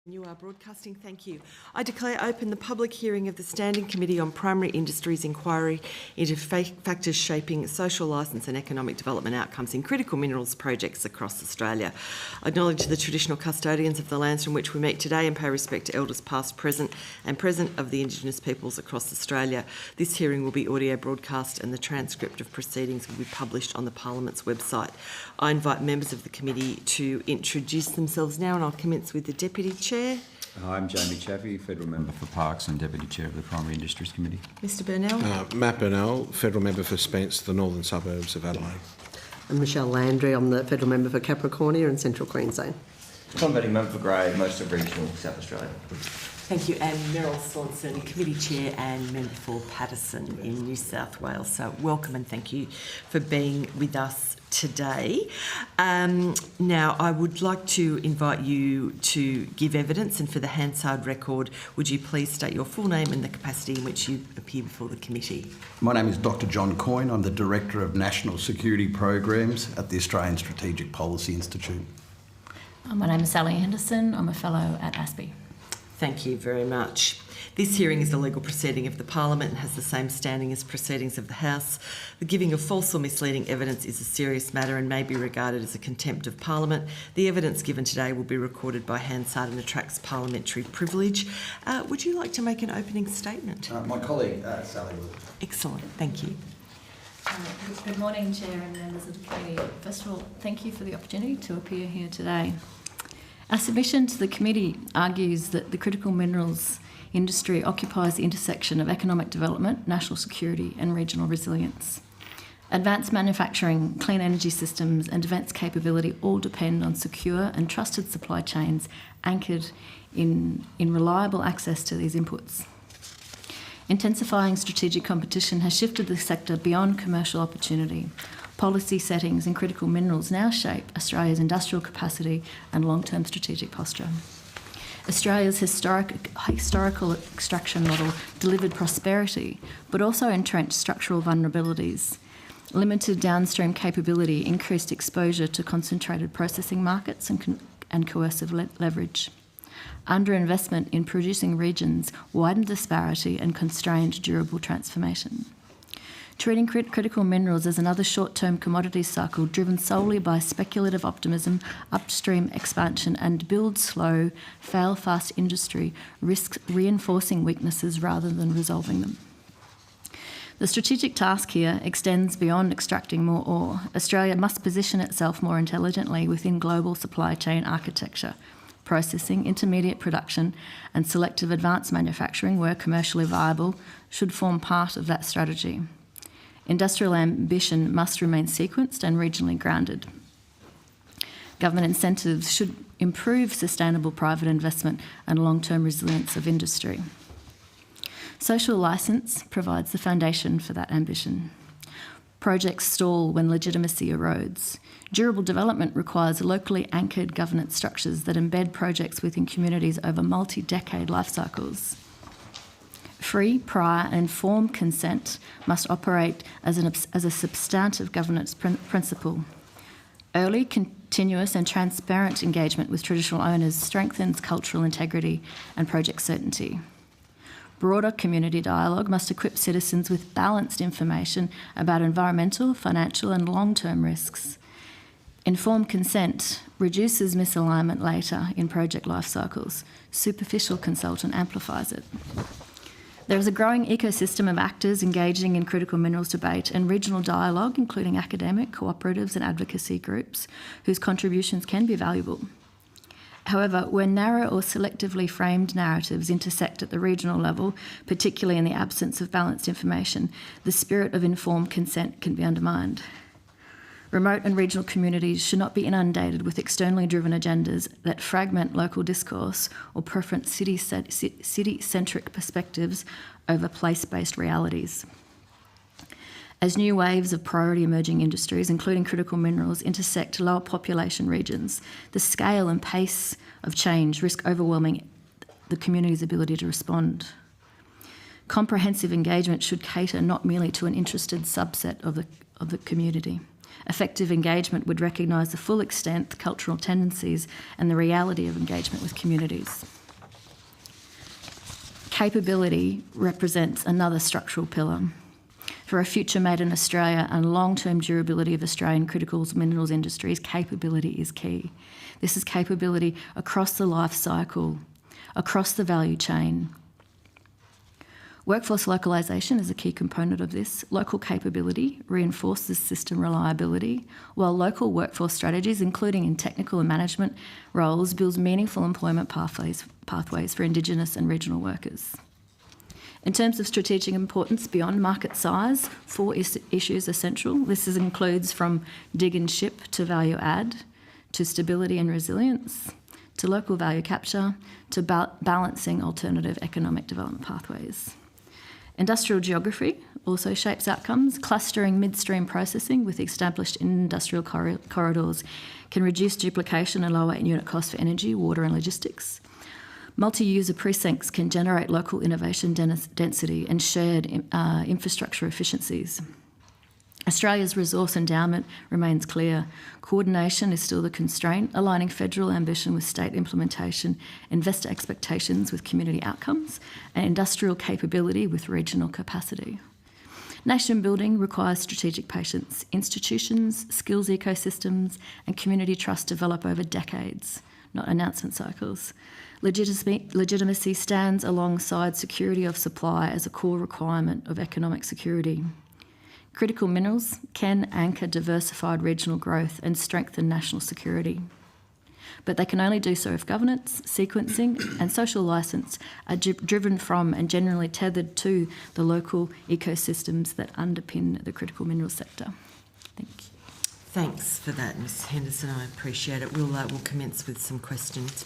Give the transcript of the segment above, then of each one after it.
You are broadcasting, thank you. I declare open the public hearing of the Standing Committee on Primary Industries inquiry into factors shaping social licence and economic development outcomes in critical minerals projects across Australia. I acknowledge the traditional custodians of the lands from which we meet today and pay respect to elders past, present of the Indigenous peoples across Australia. This hearing will be audio broadcast and the transcript of proceedings will be published on the Parliament's website. I invite members of the committee to introduce themselves now, and I'll commence with the Deputy Chair. Hi, I'm Jamie Chaffey, Federal Member for Parks and Deputy Chair of the Primary Industries Committee. Mr Burnell. Matt Burnell, Federal Member for Spence, the northern suburbs of Adelaide. I'm Michelle Landry, I'm the Federal Member for Capricornia and Central Queensland. Tom Betting, Member for Grey, most of regional South Australia. Thank you. And Meryl Swanson, Committee Chair and Member for Paterson in New South Wales. So welcome and thank you for being with us today. Now, I would like to invite you to give evidence, and for the Hansard record, would you please state your full name and the capacity in which you appear before the committee? My name is Dr John Coyne. I'm the Director of National Security Programs at the Australian Strategic Policy Institute. My name is Sally Henderson. I'm a Fellow at ASPI. Thank you very much. This hearing is a legal proceeding of the Parliament and has the same standing as proceedings of the House. The giving of false or misleading evidence is a serious matter and may be regarded as a contempt of Parliament. The evidence given today will be recorded by Hansard and attracts parliamentary privilege. Would you like to make an opening statement? My colleague, Sally, will. Excellent, thank you. Good morning, Chair and members of the committee. First of all, thank you for the opportunity to appear here today. Our submission to the committee argues that the critical minerals industry occupies the intersection of economic development, national security and regional resilience. Advanced manufacturing, clean energy systems and defence capability all depend on secure and trusted supply chains anchored in reliable access to these inputs. Intensifying strategic competition has shifted the sector beyond commercial opportunity. Policy settings in critical minerals now shape Australia's industrial capacity and long-term strategic posture. Australia's historical extraction model delivered prosperity, but also entrenched structural vulnerabilities. Limited downstream capability increased exposure to concentrated processing markets and coercive leverage. Underinvestment in producing regions widened disparity and constrained durable transformation. Treating critical minerals as another short-term commodity cycle driven solely by speculative optimism, upstream expansion and build slow, fail fast industry risks reinforcing weaknesses rather than resolving them. The strategic task here extends beyond extracting more ore. Australia must position itself more intelligently within global supply chain architecture. Processing, intermediate production and selective advanced manufacturing, where commercially viable, should form part of that strategy. Industrial ambition must remain sequenced and regionally grounded. Government incentives should improve sustainable private investment and long-term resilience of industry. Social licence provides the foundation for that ambition. Projects stall when legitimacy erodes. Durable development requires locally anchored governance structures that embed projects within communities over multi-decade life cycles. Free, prior and informed consent must operate as a substantive governance principle. Early, continuous and transparent engagement with traditional owners strengthens cultural integrity and project certainty. Broader community dialogue must equip citizens with balanced information about environmental, financial and long-term risks. Informed consent reduces misalignment later in project life cycles. Superficial consultant amplifies it. There is a growing ecosystem of actors engaging in critical minerals debate and regional dialogue, including academic, cooperatives and advocacy groups, whose contributions can be valuable. However, where narrow or selectively framed narratives intersect at the regional level, particularly in the absence of balanced information, the spirit of informed consent can be undermined. Remote and regional communities should not be inundated with externally driven agendas that fragment local discourse or preference city-centric perspectives over place-based realities. As new waves of priority emerging industries, including critical minerals, intersect lower population regions, the scale and pace of change risk overwhelming the community's ability to respond. Comprehensive engagement should cater not merely to an interested subset of the community. Effective engagement would recognise the full extent, the cultural tendencies and the reality of engagement with communities. Capability represents another structural pillar. For a future made in Australia and long-term durability of Australian critical minerals industries, capability is key. This is capability across the life cycle, across the value chain. Workforce localisation is a key component of this. Local capability reinforces system reliability, while local workforce strategies, including in technical and management roles, builds meaningful employment pathways for Indigenous and regional workers. In terms of strategic importance beyond market size, 4 issues are central. This includes from dig and ship to value add, to stability and resilience, to local value capture, to balancing alternative economic development pathways. Industrial geography also shapes outcomes. Clustering midstream processing with established industrial corridors can reduce duplication and lower unit costs for energy, water and logistics. Multi-user precincts can generate local innovation density and shared infrastructure efficiencies. Australia's resource endowment remains clear. Coordination is still the constraint, aligning federal ambition with state implementation, investor expectations with community outcomes, and industrial capability with regional capacity. Nation building requires strategic patience. Institutions, skills ecosystems, and community trust develop over decades, not announcement cycles. Legitimacy stands alongside security of supply as a core requirement of economic security. Critical minerals can anchor diversified regional growth and strengthen national security. But they can only do so if governance, sequencing and social licence are driven from and generally tethered to the local ecosystems that underpin the critical minerals sector. Thank you. Thanks for that, Ms Henderson. I appreciate it. We'll commence with some questions.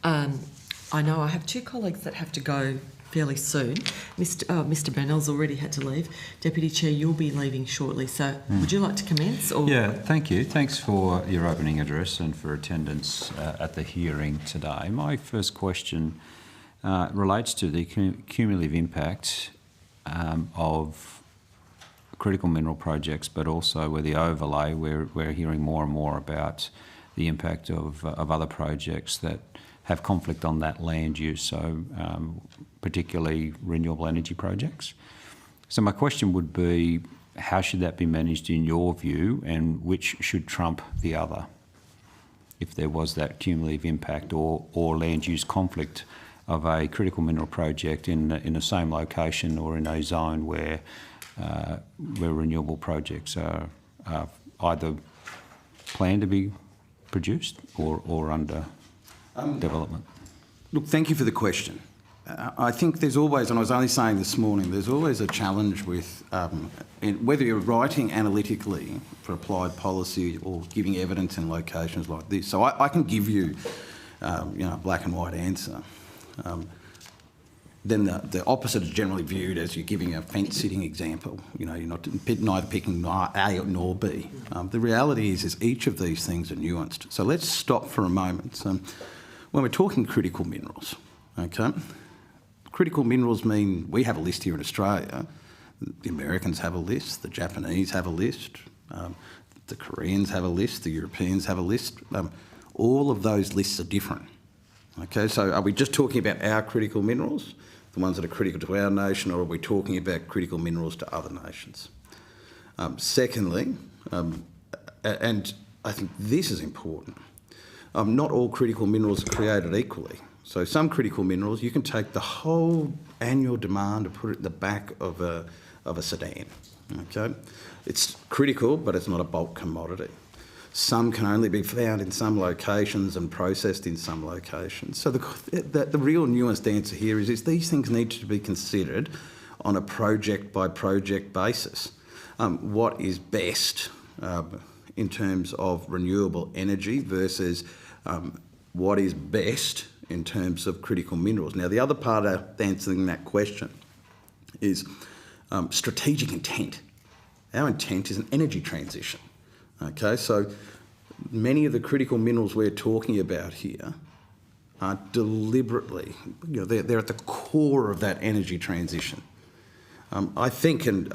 I know I have 2 colleagues that have to go fairly soon. Mr Burnell's already had to leave. Deputy Chair, you'll be leaving shortly, so would you like to commence? Or? Yeah, thank you. Thanks for your opening address and for attendance at the hearing today. My first question relates to the cumulative impact of critical mineral projects, but also with the overlay, we're hearing more and more about the impact of other projects that have conflict on that land use, so particularly renewable energy projects. So my question would be, how should that be managed in your view, and which should trump the other if there was that cumulative impact or land use conflict of a critical mineral project in the same location or in a zone where renewable projects are either planned to be produced or under development? Look, thank you for the question. I think there's always, and I was only saying this morning, there's always a challenge with whether you're writing analytically for applied policy or giving evidence in locations like this. So I can give you, a black and white answer. Then the opposite is generally viewed as you're giving a fence-sitting example. You're not neither picking A nor B. The reality is each of these things are nuanced. So let's stop for a moment. When we're talking critical minerals, okay, critical minerals mean we have a list here in Australia. The Americans have a list, the Japanese have a list, the Koreans have a list, the Europeans have a list. All of those lists are different. Okay, so are we just talking about our critical minerals, the ones that are critical to our nation, or are we talking about critical minerals to other nations? Secondly, and I think this is important, not all critical minerals are created equally. So some critical minerals, you can take the whole annual demand and put it in the back of a sedan. Okay, it's critical, but it's not a bulk commodity. Some can only be found in some locations and processed in some locations. So the real nuanced answer here is these things need to be considered on a project-by-project basis. What is best in terms of renewable energy versus what is best in terms of critical minerals. Now, the other part of answering that question is strategic intent. Our intent is an energy transition. Okay, so many of the critical minerals we're talking about here are deliberately, they're at the core of that energy transition. I think, and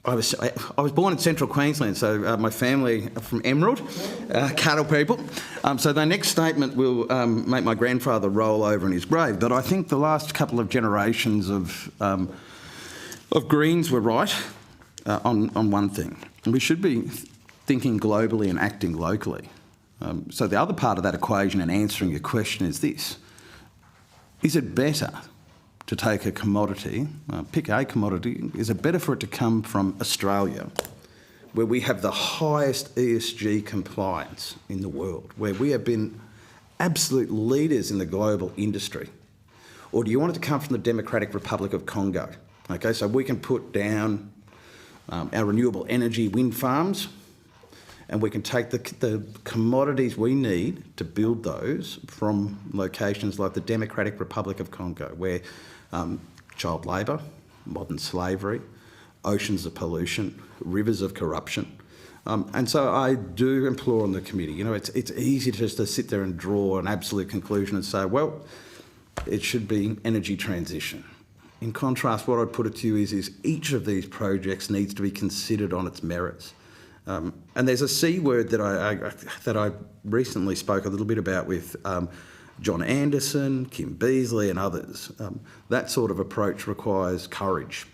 I was born in central Queensland, so my family are from Emerald, cattle people. So the next statement will make my grandfather roll over in his grave. But I think the last couple of generations of Greens were right on one thing. We should be thinking globally and acting locally. So the other part of that equation and answering your question is this. Is it better to take a commodity, pick a commodity, is it better for it to come from Australia, where we have the highest ESG compliance in the world, where we have been absolute leaders in the global industry? Or do you want it to come from the Democratic Republic of Congo? Okay, so we can put down our renewable energy wind farms, and we can take the commodities we need to build those from locations like the Democratic Republic of Congo, where child labour, modern slavery, oceans of pollution, rivers of corruption. And so I do implore on the committee, you know, it's easy just to sit there and draw an absolute conclusion and say, well, it should be energy transition. In contrast, what I'd put it to you is each of these projects needs to be considered on its merits. And there's a C word that I recently spoke a little bit about with John Anderson, Kim Beazley and others. That sort of approach requires courage.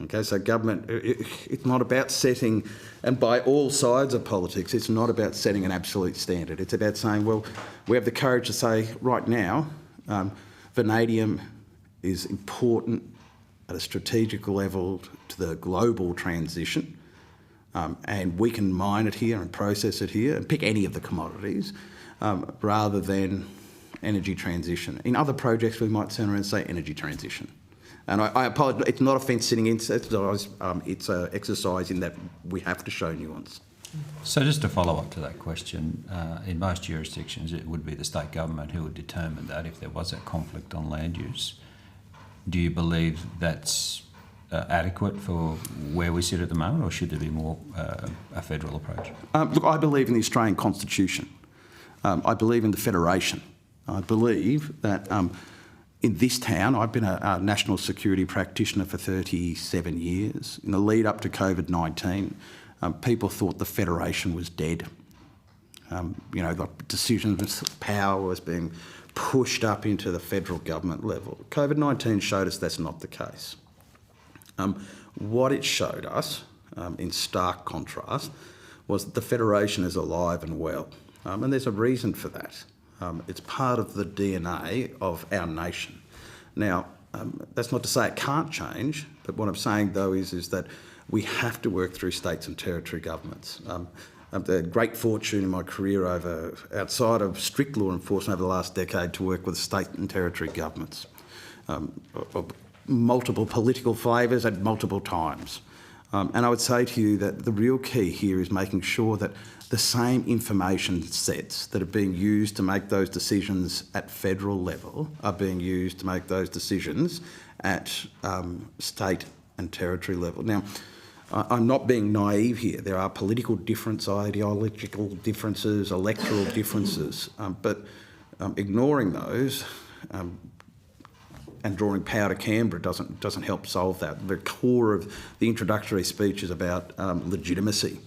Okay, so government, it's not about setting, and by all sides of politics, it's not about setting an absolute standard. It's about saying, well, we have the courage to say right now, vanadium is important at a strategic level to the global transition. And we can mine it here and process it here and pick any of the commodities rather than energy transition. In other projects, we might turn around and say energy transition. And I apologise, it's not a fence-sitting exercise, it's an exercise in that we have to show nuance. So just to follow up to that question, in most jurisdictions it would be the state government who would determine that if there was a conflict on land use. Do you believe that's adequate for where we sit at the moment, or should there be more a federal approach? Look, I believe in the Australian Constitution. I believe in the Federation. I believe that in this town, I've been a national security practitioner for 37 years. In the lead up to COVID-19, people thought the Federation was dead. You know, like decisions, power was being pushed up into the federal government level. COVID-19 showed us that's not the case. What it showed us, in stark contrast, was that the Federation is alive and well. And there's a reason for that. It's part of the DNA of our nation. Now, that's not to say it can't change, but what I'm saying, though, is that we have to work through states and territory governments. I've had great fortune in my career outside of strict law enforcement over the last decade to work with state and territory governments of multiple political flavours at multiple times. And I would say to you that the real key here is making sure that the same information sets that are being used to make those decisions at federal level are being used to make those decisions at state and territory level. Now, I'm not being naive here. There are political differences, ideological differences, electoral differences, but ignoring those and drawing power to Canberra doesn't help solve that. The core of the introductory speech is about legitimacy,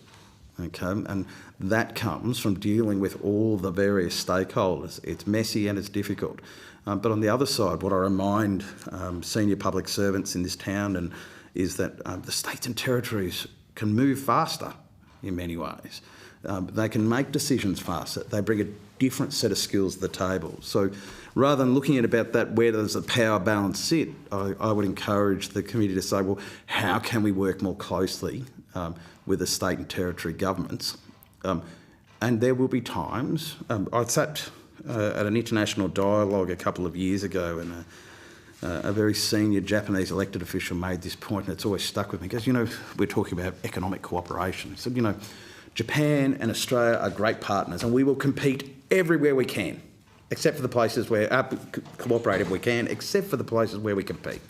okay? And that comes from dealing with all the various stakeholders. It's messy and it's difficult. But on the other side, what I remind senior public servants in this town is that the states and territories can move faster in many ways. They can make decisions faster. They bring a different set of skills to the table. So rather than looking at about that, where does the power balance sit, I would encourage the committee to say, well, how can we work more closely with the state and territory governments? And there will be times, I sat at an international dialogue a couple of years ago, and a very senior Japanese elected official made this point, and it's always stuck with me. Because, you know, we're talking about economic cooperation. He said, you know, Japan and Australia are great partners, and we will compete everywhere we can, except for the places where cooperate if we can, except for the places where we compete.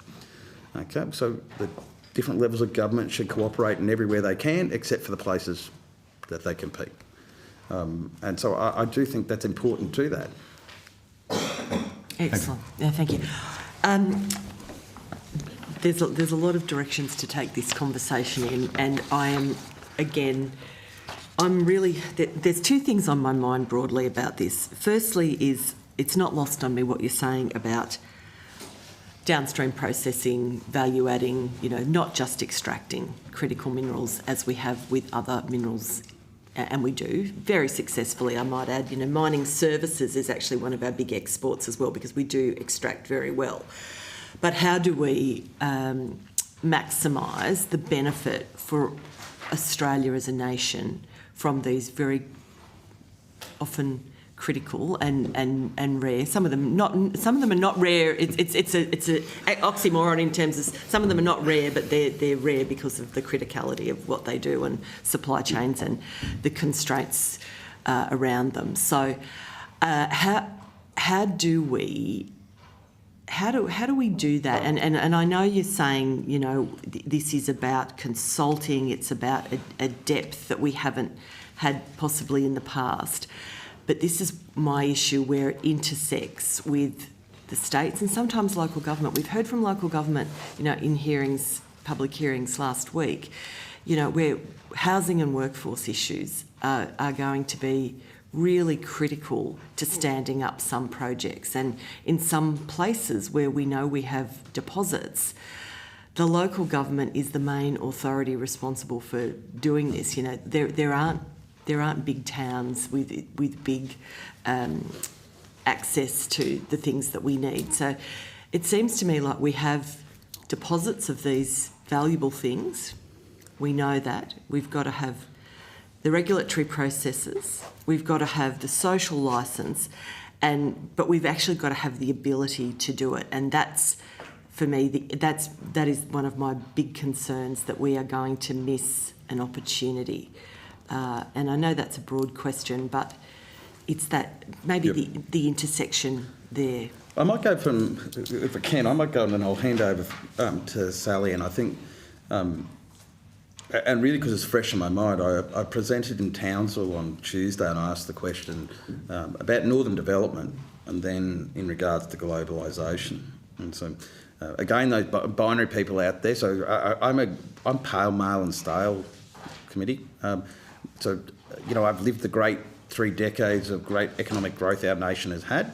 Okay, so the different levels of government should cooperate in everywhere they can, except for the places that they compete. And so I do think that's important to that. Excellent. Yeah, thank you. there's a lot of directions to take this conversation in, and I'm really, there's two things on my mind broadly about this. Firstly is, it's not lost on me what you're saying about downstream processing, value adding, not just extracting critical minerals as we have with other minerals, and we do very successfully, I might add. Mining services is actually one of our big exports as well, because we do extract very well. But how do we maximise the benefit for Australia as a nation from these very often critical and rare? Some of them are not rare. It's a oxymoron in terms of some of them are not rare, but they're rare because of the criticality of what they do and supply chains and the constraints around them. So, how do we do that? And I know you're saying, this is about consulting, it's about a depth that we haven't had possibly in the past. But this is my issue where it intersects with the states and sometimes local government. We've heard from local government, in hearings, public hearings last week, where housing and workforce issues are going to be really critical to standing up some projects. And in some places where we know we have deposits, the local government is the main authority responsible for doing this. There aren't big towns with big access to the things that we need. So it seems to me like we have deposits of these valuable things. We know that. We've got to have the regulatory processes, we've got to have the social licence, but we've actually got to have the ability to do it. And that's, for me, that is one of my big concerns, that we are going to miss an opportunity. And I know that's a broad question, but it's that maybe the intersection there. I might go if I can, and I'll hand over to Sally. And I think, and really because it's fresh in my mind, I presented in Townsville on Tuesday and I asked the question about northern development and then in regards to globalisation. And so, again, those binary people out there. So I'm pale, male and stale committee. So, I've lived the great 3 decades of great economic growth our nation has had,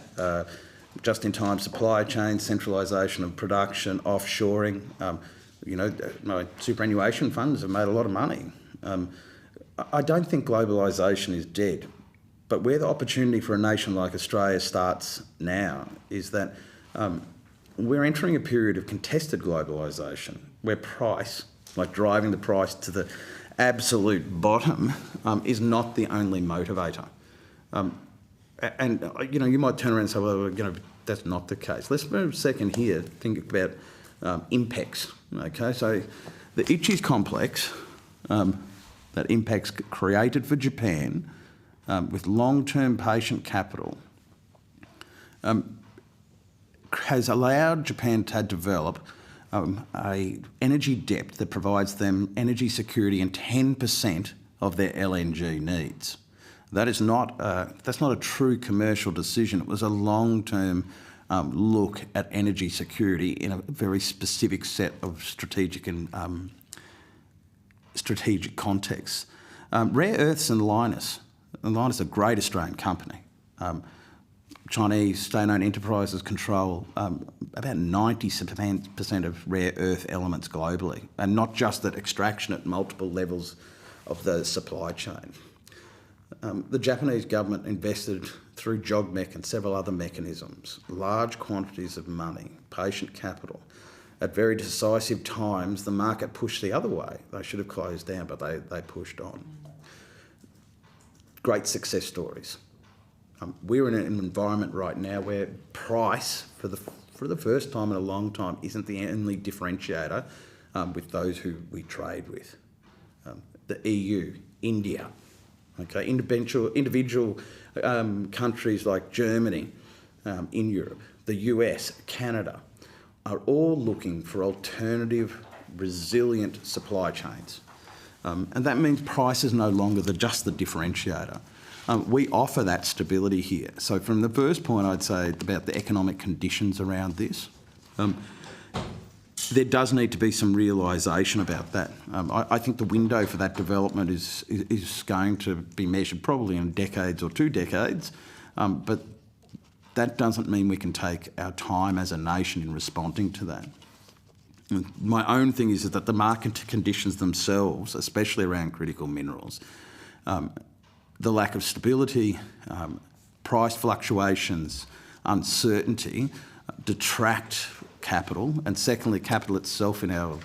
just-in-time supply chain, centralisation of production, offshoring. My superannuation funds have made a lot of money. I don't think globalisation is dead, but where the opportunity for a nation like Australia starts now is that we're entering a period of contested globalisation, where price, like driving the price to the absolute bottom, is not the only motivator. You might turn around and say, well, that's not the case. Let's move a second here, think about INPEX. Okay, so the Ichis complex that INPEX created for Japan with long-term patient capital has allowed Japan to develop a energy depth that provides them energy security in 10% of their LNG needs. That's not a true commercial decision. It was a long-term look at energy security in a very specific set of strategic contexts. Rare Earths and Lynas. Lynas is a great Australian company. Chinese state-owned enterprises control about 90% of rare earth elements globally, and not just at extraction at multiple levels of the supply chain. The Japanese government invested through JOGMEC and several other mechanisms large quantities of money, patient capital. At very decisive times, the market pushed the other way. They should have closed down, but they pushed on. Great success stories. We're in an environment right now where price, for the first time in a long time, isn't the only differentiator with those who we trade with. The EU, India, okay, individual countries like Germany in Europe, the US, Canada, are all looking for alternative, resilient supply chains. And that means price is no longer just the differentiator. We offer that stability here. So from the first point, I'd say about the economic conditions around this. there does need to be some realisation about that. I think the window for that development is going to be measured probably in decades or 2 decades, but that doesn't mean we can take our time as a nation in responding to that. My own thing is that the market conditions themselves, especially around critical minerals, the lack of stability, price fluctuations, uncertainty, detract capital, and secondly, capital itself in our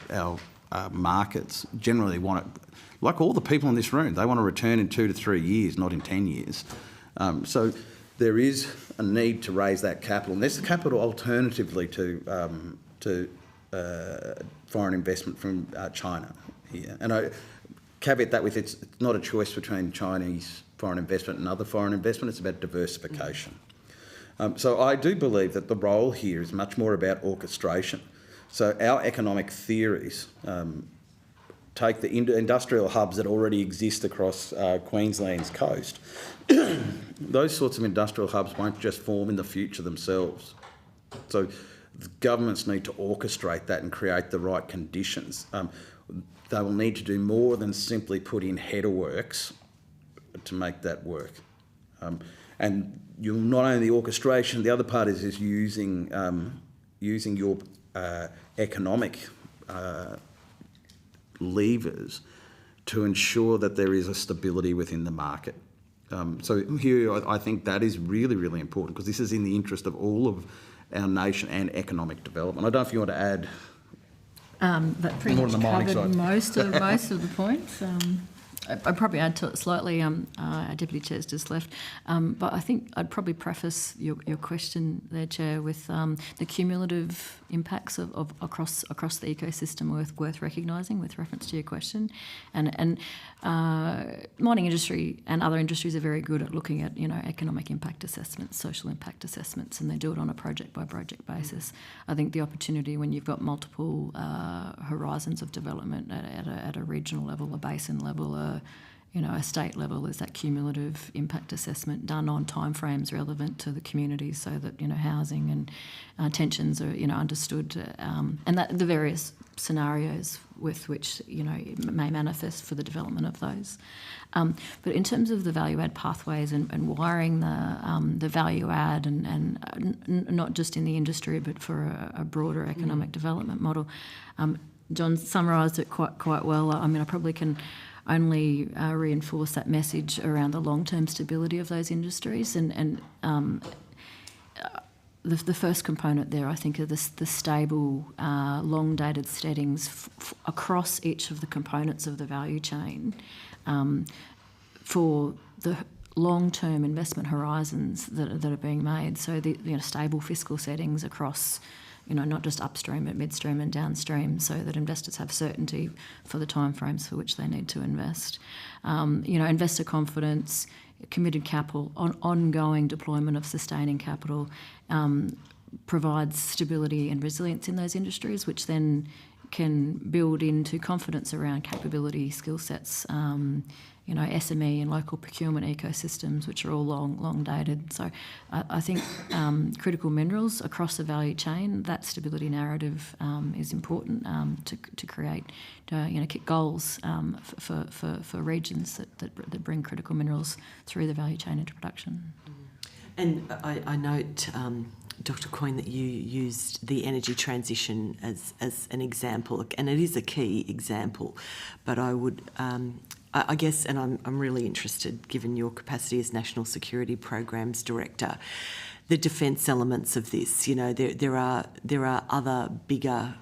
markets generally want it, like all the people in this room, they want to return in 2 to 3 years, not in 10 years. So there is a need to raise that capital, and there's the capital alternatively to foreign investment from China here. And I caveat that with it's not a choice between Chinese foreign investment and other foreign investment, it's about diversification. So I do believe that the role here is much more about orchestration. So our economic theories take the industrial hubs that already exist across Queensland's coast. Those sorts of industrial hubs won't just form in the future themselves. So the governments need to orchestrate that and create the right conditions. They will need to do more than simply put in header works to make that work. And you'll not only the orchestration, the other part is using your economic levers to ensure that there is a stability within the market. So here I think that is really, really important because this is in the interest of all of our nation and economic development. I don't know if you want to add. That pretty More much on the mining covered side. most of the points. I'd probably add to it slightly. Our Deputy Chair's just left, but I think I'd probably preface your question there, Chair, with the cumulative impacts of across the ecosystem worth recognising with reference to your question, and mining industry and other industries are very good at looking at economic impact assessments, social impact assessments, and they do it on a project by project basis. I think the opportunity when you've got multiple horizons of development at a regional level, a basin level, a state level, is that cumulative impact assessment done on timeframes relevant to the community, so that housing and tensions are understood, and that the various scenarios with which it may manifest for the development of those. But in terms of the value add pathways and wiring the value add and not just in the industry but for a broader economic development model, John summarised it quite well. I mean, I probably can only reinforce that message around the long-term stability of those industries. And the first component there, I think, are the stable, long-dated settings across each of the components of the value chain for the long-term investment horizons that are being made. So the stable fiscal settings across not just upstream but midstream and downstream, so that investors have certainty for the timeframes for which they need to invest. Investor confidence, committed capital, ongoing deployment of sustaining capital provides stability and resilience in those industries, which then can build into confidence around capability, skill sets, SME and local procurement ecosystems, which are all long dated. So I think critical minerals across the value chain, that stability narrative is important to create, goals for regions that bring critical minerals through the value chain into production. And I note, Dr. Coyne, that you used the energy transition as an example, and it is a key example, but I would... I guess, and I'm really interested, given your capacity as National Security Programs Director, the defence elements of this. There are other bigger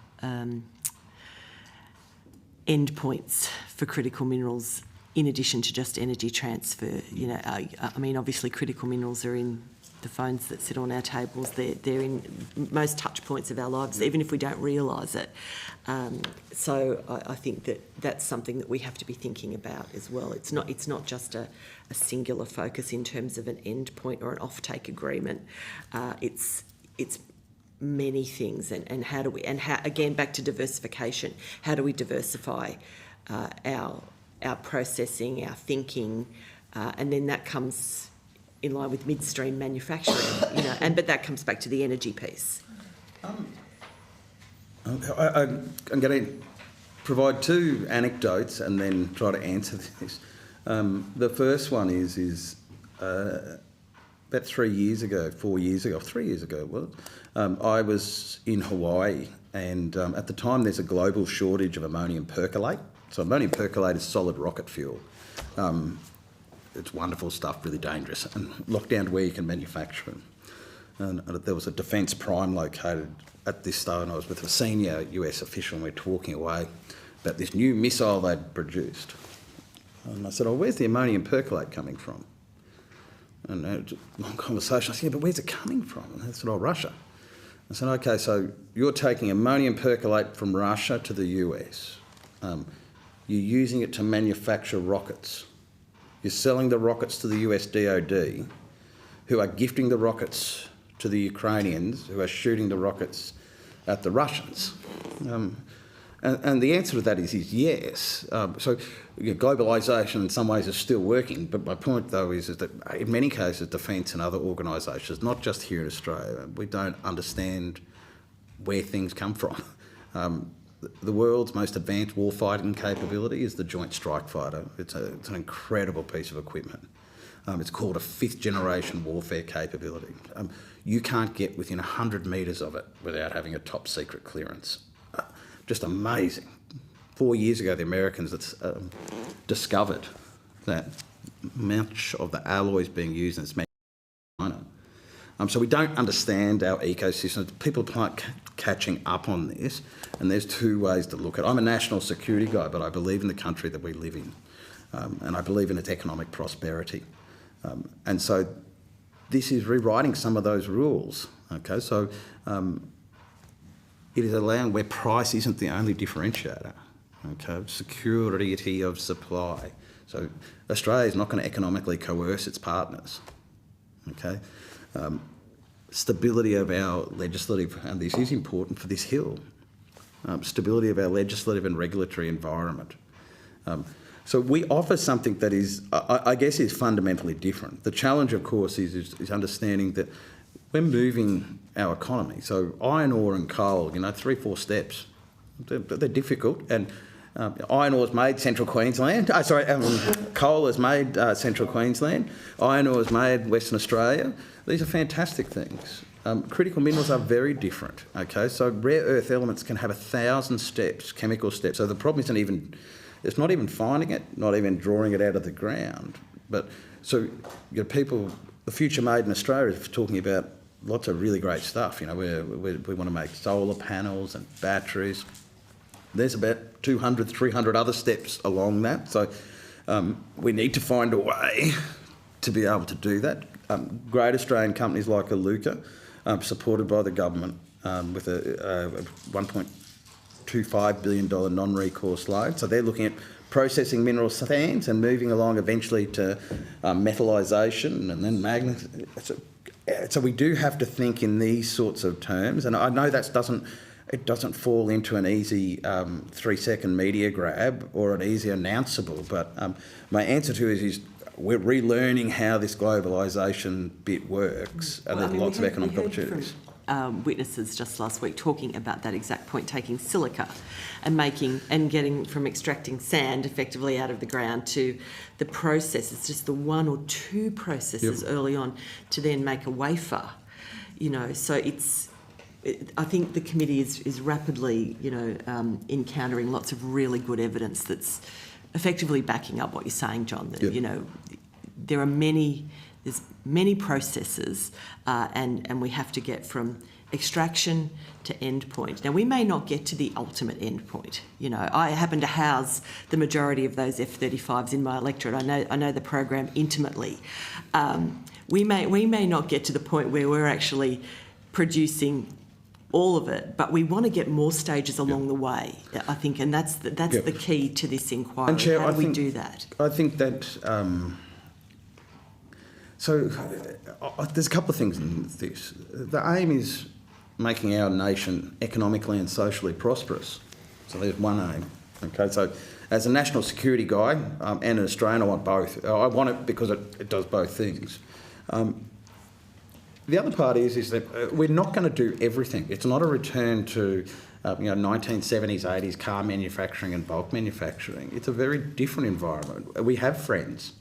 endpoints for critical minerals in addition to just energy transfer. Obviously critical minerals are in the phones that sit on our tables. They're in most touch points of our lives, even if we don't realise it. So I think that's something that we have to be thinking about as well. It's not just a singular focus in terms of an end point or an offtake agreement. It's many things, and how do we, and how, again, back to diversification, how do we diversify our processing, our thinking, and then that comes in line with midstream manufacturing, but that comes back to the energy piece. I'm going to provide two anecdotes and then try to answer this. The first one is about 3 years ago, 3 years ago, well, I was in Hawaii, and at the time there's a global shortage of ammonium perchlorate. So ammonium perchlorate is solid rocket fuel. It's wonderful stuff, really dangerous, and locked down to where you can manufacture it. And there was a defence prime located at this stage, and I was with a senior US official, and we were talking away about this new missile they'd produced. And I said, oh, where's the ammonium perchlorate coming from? And it was a long conversation. I said, yeah, but where's it coming from? And they said, oh, Russia. I said, okay, so you're taking ammonium perchlorate from Russia to the US. You're using it to manufacture rockets. You're selling the rockets to the US DOD, who are gifting the rockets to the Ukrainians, who are shooting the rockets at the Russians. And the answer to that is yes. So globalisation in some ways is still working, but my point though is that in many cases defence and other organisations, not just here in Australia, we don't understand where things come from. The world's most advanced warfighting capability is the Joint Strike Fighter. It's an incredible piece of equipment. It's called a fifth generation warfare capability. You can't get within 100 metres of it without having a top secret clearance. Just amazing. 4 years ago, the Americans discovered that much of the alloys being used in this China. So we don't understand our ecosystem. People aren't catching up on this, and there's two ways to look at it. I'm a national security guy, but I believe in the country that we live in, and I believe in its economic prosperity. And so this is rewriting some of those rules. Okay, so it is allowing where price isn't the only differentiator. Okay, security of supply. So Australia is not going to economically coerce its partners. Okay, stability of our legislative, and this is important for this hill, stability of our legislative and regulatory environment. So we offer something that is, I guess, is fundamentally different. The challenge, of course, is understanding that we're moving our economy. So iron ore and coal, 3-4 steps, they're difficult. And iron ore is made Central Queensland. Coal is made Central Queensland. Iron ore is made Western Australia. These are fantastic things. Critical minerals are very different. Okay, so rare earth elements can have 1,000 steps, chemical steps. So the problem it's not even finding it, not even drawing it out of the ground. But so people, the future made in Australia is talking about lots of really great stuff. We want to make solar panels and batteries. There's about 200, 300 other steps along that. So we need to find a way to be able to do that. Great Australian companies like Iluka, supported by the government with a $1.25 billion non-recourse loan. So they're looking at processing mineral sands and moving along eventually to metallisation and then magnets. So we do have to think in these sorts of terms. And I know it doesn't fall into an easy 3-second media grab or an easy announceable, but my answer to it is we're relearning how this globalisation bit works, and there's lots of economic opportunities. Witnesses just last week talking about that exact point, taking silica and getting from extracting sand effectively out of the ground to the process. It's just the 1 or 2 processes early on to then make a wafer. So I think the committee is rapidly, encountering lots of really good evidence that's effectively backing up what you're saying, John. That, there's many processes, and we have to get from extraction to end point. Now, we may not get to the ultimate end point. I happen to house the majority of those F-35s in my electorate. I know the program intimately. We may not get to the point where we're actually producing all of it, but we want to get more stages along the way, I think, and that's the key to this inquiry. And Chair, how do we do that? I think that there's a couple of things in this. The aim is making our nation economically and socially prosperous. So there's one aim. Okay, so as a national security guy and an Australian, I want both. I want it because it does both things. The other part is that we're not going to do everything. It's not a return to 1970s, 80s car manufacturing and bulk manufacturing. It's a very different environment. We have friends.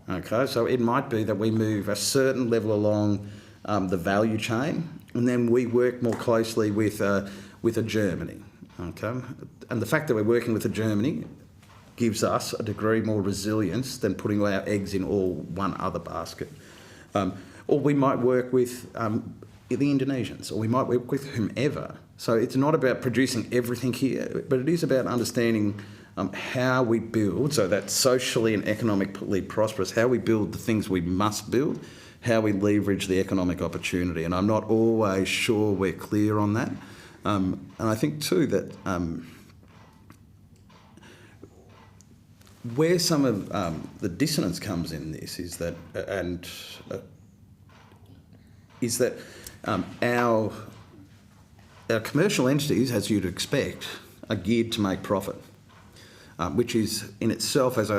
Okay, so it might be that we move a certain level along the value chain, and then we work more closely with a Germany. Okay, and the fact that we're working with a Germany gives us a degree more resilience than putting our eggs in all one other basket. Or we might work with the Indonesians, or we might work with whomever. So it's not about producing everything here, but it is about understanding how we build, so that's socially and economically prosperous, how we build the things we must build, how we leverage the economic opportunity. And I'm not always sure we're clear on that. And I think too that where some of the dissonance comes in this is that, our commercial entities, as you'd expect, are geared to make profit. Which is in itself as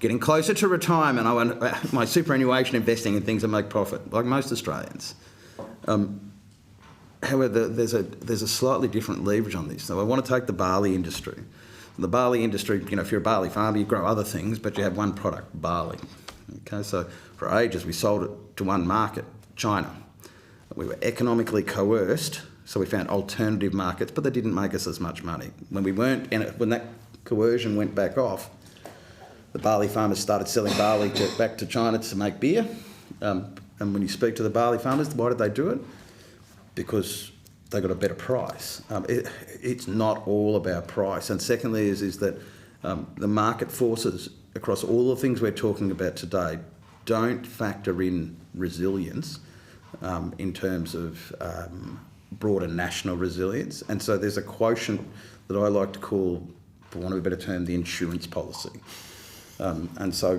getting closer to retirement. I want my superannuation investing in things that make profit, like most Australians. However, there's a slightly different leverage on this. So I want to take the barley industry. The barley industry, if you're a barley farmer, you grow other things, but you have one product, barley. Okay, so for ages we sold it to one market, China. We were economically coerced, so we found alternative markets, but they didn't make us as much money. When that coercion went back off, the barley farmers started selling barley back to China to make beer. And when you speak to the barley farmers, why did they do it? Because they got a better price. It's not all about price. And secondly is that the market forces across all the things we're talking about today don't factor in resilience in terms of broader national resilience. And so there's a quotient that I like to call, for want of a better term, the insurance policy. And so,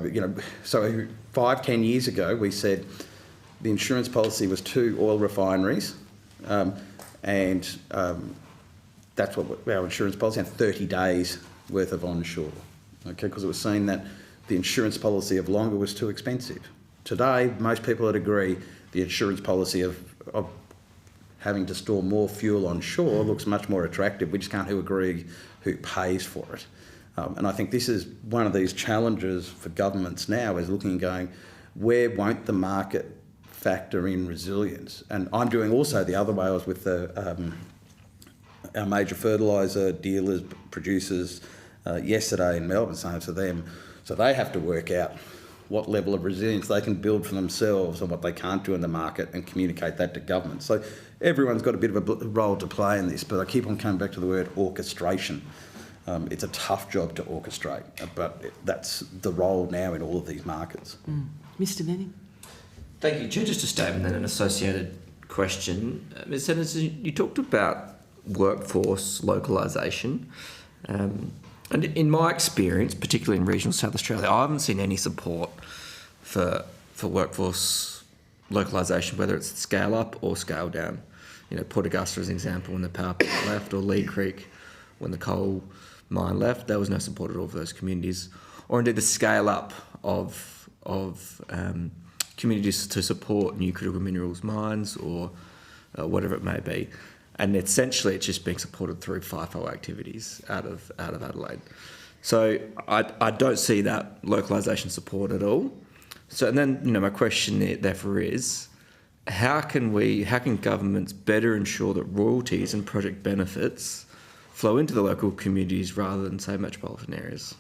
so 5-10 years ago, we said the insurance policy was 2 oil refineries, and that's what our insurance policy had, 30 days worth of onshore, okay, because it was seen that the insurance policy of longer was too expensive. Today, most people would agree the insurance policy of having to store more fuel on shore looks much more attractive. We just can't agree who pays for it. And I think this is one of these challenges for governments now, is looking and going, where won't the market factor in resilience? And I'm doing also the other way. I was with our major fertiliser dealers, producers, yesterday in Melbourne, saying to them, so they have to work out what level of resilience they can build for themselves and what they can't do in the market, and communicate that to government. So everyone's got a bit of a role to play in this, but I keep on coming back to the word orchestration. It's a tough job to orchestrate, but that's the role now in all of these markets. Mr. Manning. Thank you, Chair. Just a statement and an associated question. Ms. Senator, you talked about workforce localisation. And in my experience, particularly in regional South Australia, I haven't seen any support for workforce localisation, whether it's scale up or scale down. Port Augusta as an example, when the power plant left, or Lee Creek when the coal mine left, there was no support at all for those communities. Or indeed the scale up of communities to support new critical minerals mines, or whatever it may be. And essentially it's just being supported through FIFO activities out of Adelaide. So I don't see that localisation support at all. So, and then, my question therefore is, how can governments better ensure that royalties and project benefits flow into the local communities rather than, say, metropolitan areas?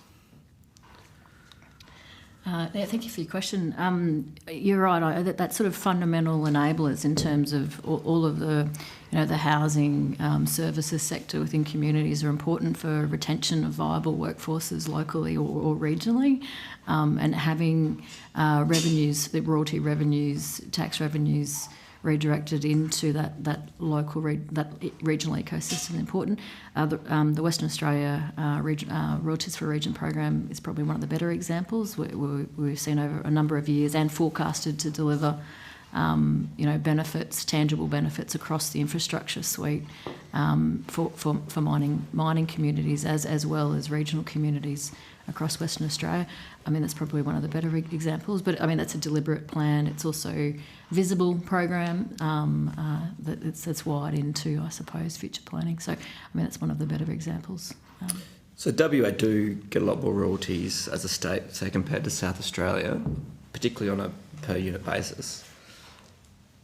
Thank you for your question. You're right. That sort of fundamental enablers in terms of all of the, the housing services sector within communities are important for retention of viable workforces locally or regionally, and having revenues, the royalty revenues, tax revenues redirected into that local, that regional ecosystem is important. The Western Australia Royalties for Region program is probably one of the better examples. We've seen over a number of years and forecasted to deliver benefits, tangible benefits across the infrastructure suite for mining communities as well as regional communities across Western Australia. I mean, that's probably one of the better examples, but I mean, that's a deliberate plan. It's also visible program that's wired into, I suppose, future planning. So, I mean, that's one of the better examples. So WA do get a lot more royalties as a state, say, compared to South Australia, particularly on a per unit basis.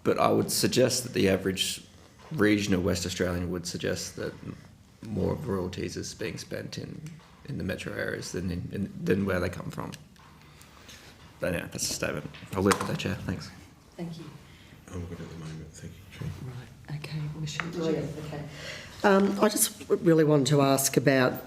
But I would suggest that the average regional West Australian would suggest that more of the royalties is being spent in the metro areas than where they come from. But yeah, that's a statement. I'll leave it there, Chair. Thanks. Thank you. I'm good at the moment, thank you, Chair. Right, okay. Michelle, did Oh, you? yeah, okay. I just really wanted to ask about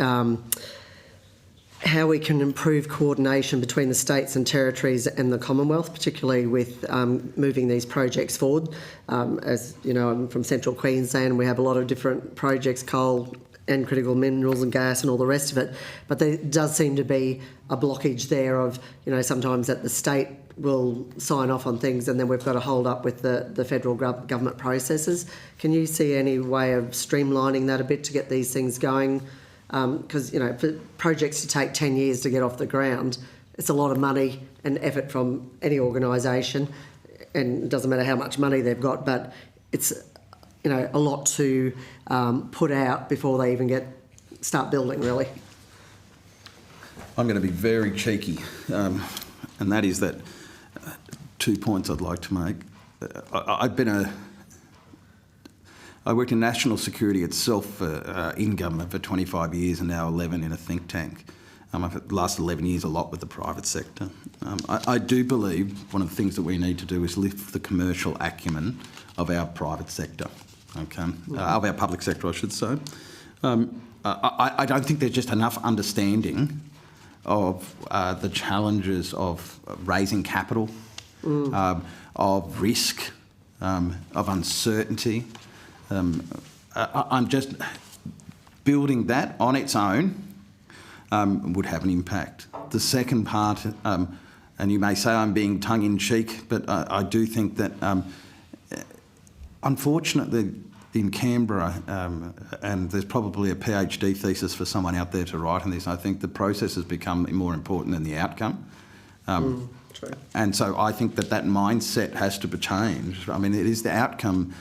how we can improve coordination between the states and territories and the Commonwealth, particularly with moving these projects forward. As you know, I'm from Central Queensland. We have a lot of different projects, coal and critical minerals and gas and all the rest of it. But there does seem to be a blockage there of, sometimes that the state will sign off on things and then we've got to hold up with the federal government processes. Can you see any way of streamlining that a bit to get these things going? Because, for projects to take 10 years to get off the ground, it's a lot of money and effort from any organisation, and it doesn't matter how much money they've got, but it's, a lot to put out before they even start building, really. I'm going to be very cheeky, and that is that 2 points I'd like to make. I worked in national security itself in government for 25 years and now 11 in a think tank. I've lasted 11 years a lot with the private sector. I do believe one of the things that we need to do is lift the commercial acumen of our private sector, of our public sector, I should say. I don't think there's just enough understanding of the challenges of raising capital, of risk, of uncertainty. I'm just building that on its own would have an impact. The second part, and you may say I'm being tongue-in-cheek, but I do think that unfortunately in Canberra, and there's probably a PhD thesis for someone out there to write on this, I think the process has become more important than the outcome. True. And so I think that mindset has to be changed. I mean, it is the outcome,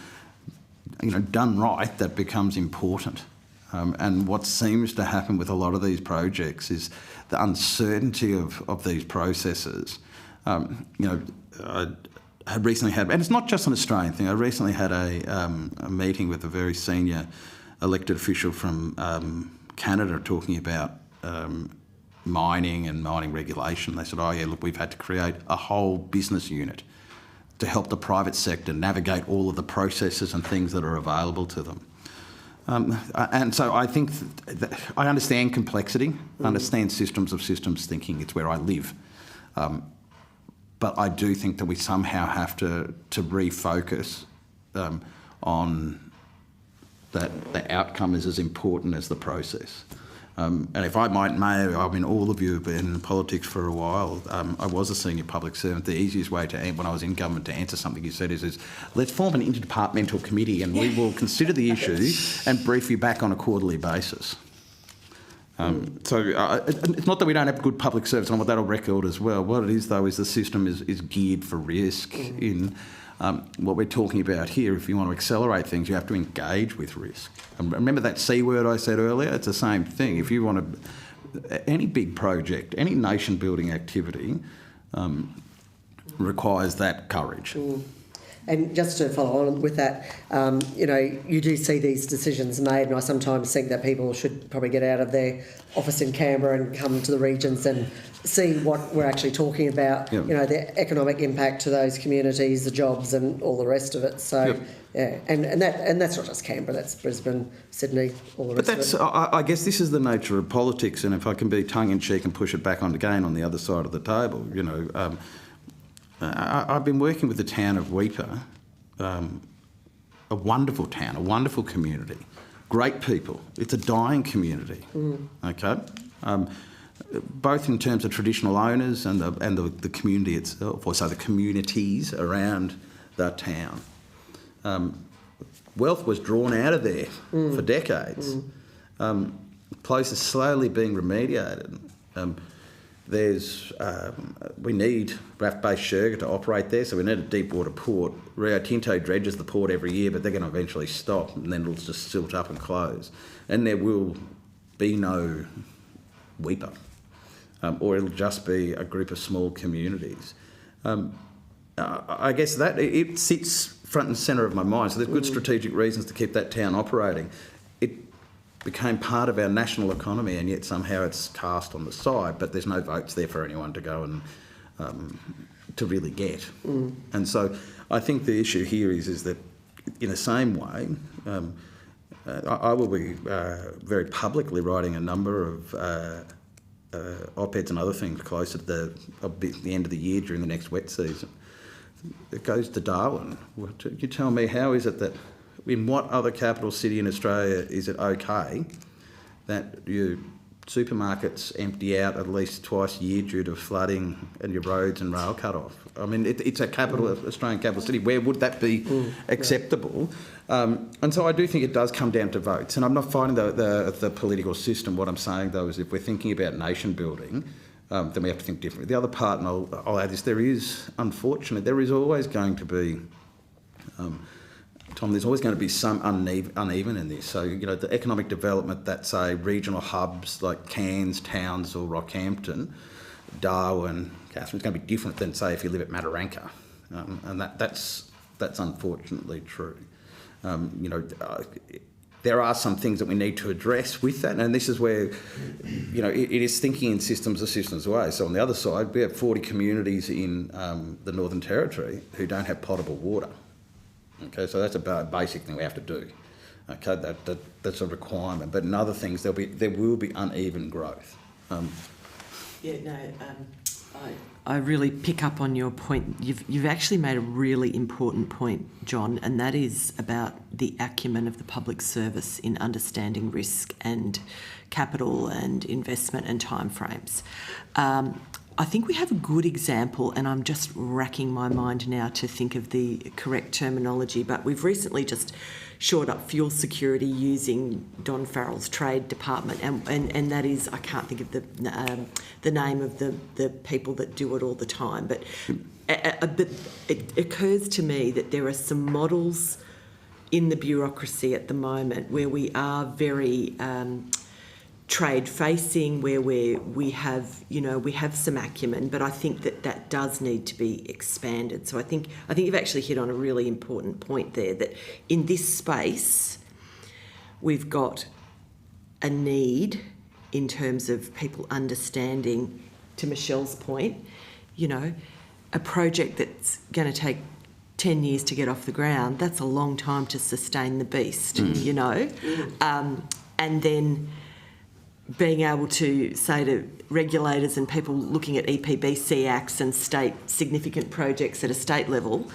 done right, that becomes important. And what seems to happen with a lot of these projects is the uncertainty of these processes. I had recently had, and it's not just an Australian thing, I recently had a meeting with a very senior elected official from Canada talking about mining and mining regulation. They said, look, we've had to create a whole business unit to help the private sector navigate all of the processes and things that are available to them. And so I think that I understand complexity, understand systems of systems thinking. It's where I live. But I do think that we somehow have to refocus on that the outcome is as important as the process. And if I might, I mean, all of you have been in politics for a while. I was a senior public servant. The easiest way when I was in government to answer something you said is let's form an interdepartmental committee and we will consider the issue and brief you back on a quarterly basis. So it's not that we don't have good public service, and I want that on record as well. What it is, though, is the system is geared for risk. In what we're talking about here, if you want to accelerate things, you have to engage with risk. And remember that C word I said earlier? It's the same thing. If you want any big project, any nation-building activity requires that courage. And just to follow on with that, you do see these decisions made, and I sometimes think that people should probably get out of their office in Canberra and come to the regions and see what we're actually talking about, the economic impact to those communities, the jobs and all the rest of it. So, and that's not just Canberra, that's Brisbane, Sydney, all the rest of it. I guess this is the nature of politics, and if I can be tongue-in-cheek and push it back on again on the other side of the table, I've been working with the town of Weipa, a wonderful town, a wonderful community, great people. It's a dying community, okay? Both in terms of traditional owners and the community itself, or so the communities around the town. Wealth was drawn out of there for decades. The place is slowly being remediated. We need RAF-based Sherga to operate there, so we need a deep water port. Rio Tinto dredges the port every year, but they're going to eventually stop, and then it'll just silt up and close. And there will be no Weeper, or it'll just be a group of small communities. I guess that it sits front and centre of my mind. So there's good strategic reasons to keep that town operating. It became part of our national economy, and yet somehow it's cast on the side. But there's no votes there for anyone to go and to really get. And so I think the issue here is that in the same way, I will be very publicly writing a number of op-eds and other things closer to the end of the year during the next wet season. It goes to Darwin. You tell me, how is it that in what other capital city in Australia is it okay that your supermarkets empty out at least twice a year due to flooding and your roads and rail cut off? I mean, it's a Australian capital city. Where would that be acceptable? And so I do think it does come down to votes. And I'm not fighting the political system. What I'm saying, though, is if we're thinking about nation building, then we have to think differently. The other part, and I'll add this, there is always going to be, Tom, there's always going to be some uneven in this. So, the economic development that, say, regional hubs like Cairns, Towns or Rockhampton, Darwin, Catherine's going to be different than, say, if you live at Mataranka. And that's unfortunately true. There are some things that we need to address with that, and this is where, it is thinking in systems way. So on the other side, we have 40 communities in the Northern Territory who don't have potable water. Okay, so that's a basic thing we have to do. Okay, that's a requirement. But in other things, there will be uneven growth. I really pick up on your point. You've actually made a really important point, John, and that is about the acumen of the public service in understanding risk and capital and investment and timeframes. I think we have a good example, and I'm just racking my mind now to think of the correct terminology, but we've recently just shored up fuel security using Don Farrell's trade department, and that is, I can't think of the name of the people that do it all the time, but it occurs to me that there are some models in the bureaucracy at the moment where we are very trade facing, where we have some acumen, but I think that does need to be expanded. So I think you've actually hit on a really important point there, that in this space we've got a need in terms of people understanding, to Michelle's point, a project that's going to take 10 years to get off the ground, that's a long time to sustain the beast, and then being able to say to regulators and people looking at EPBC acts and state significant projects at a state level,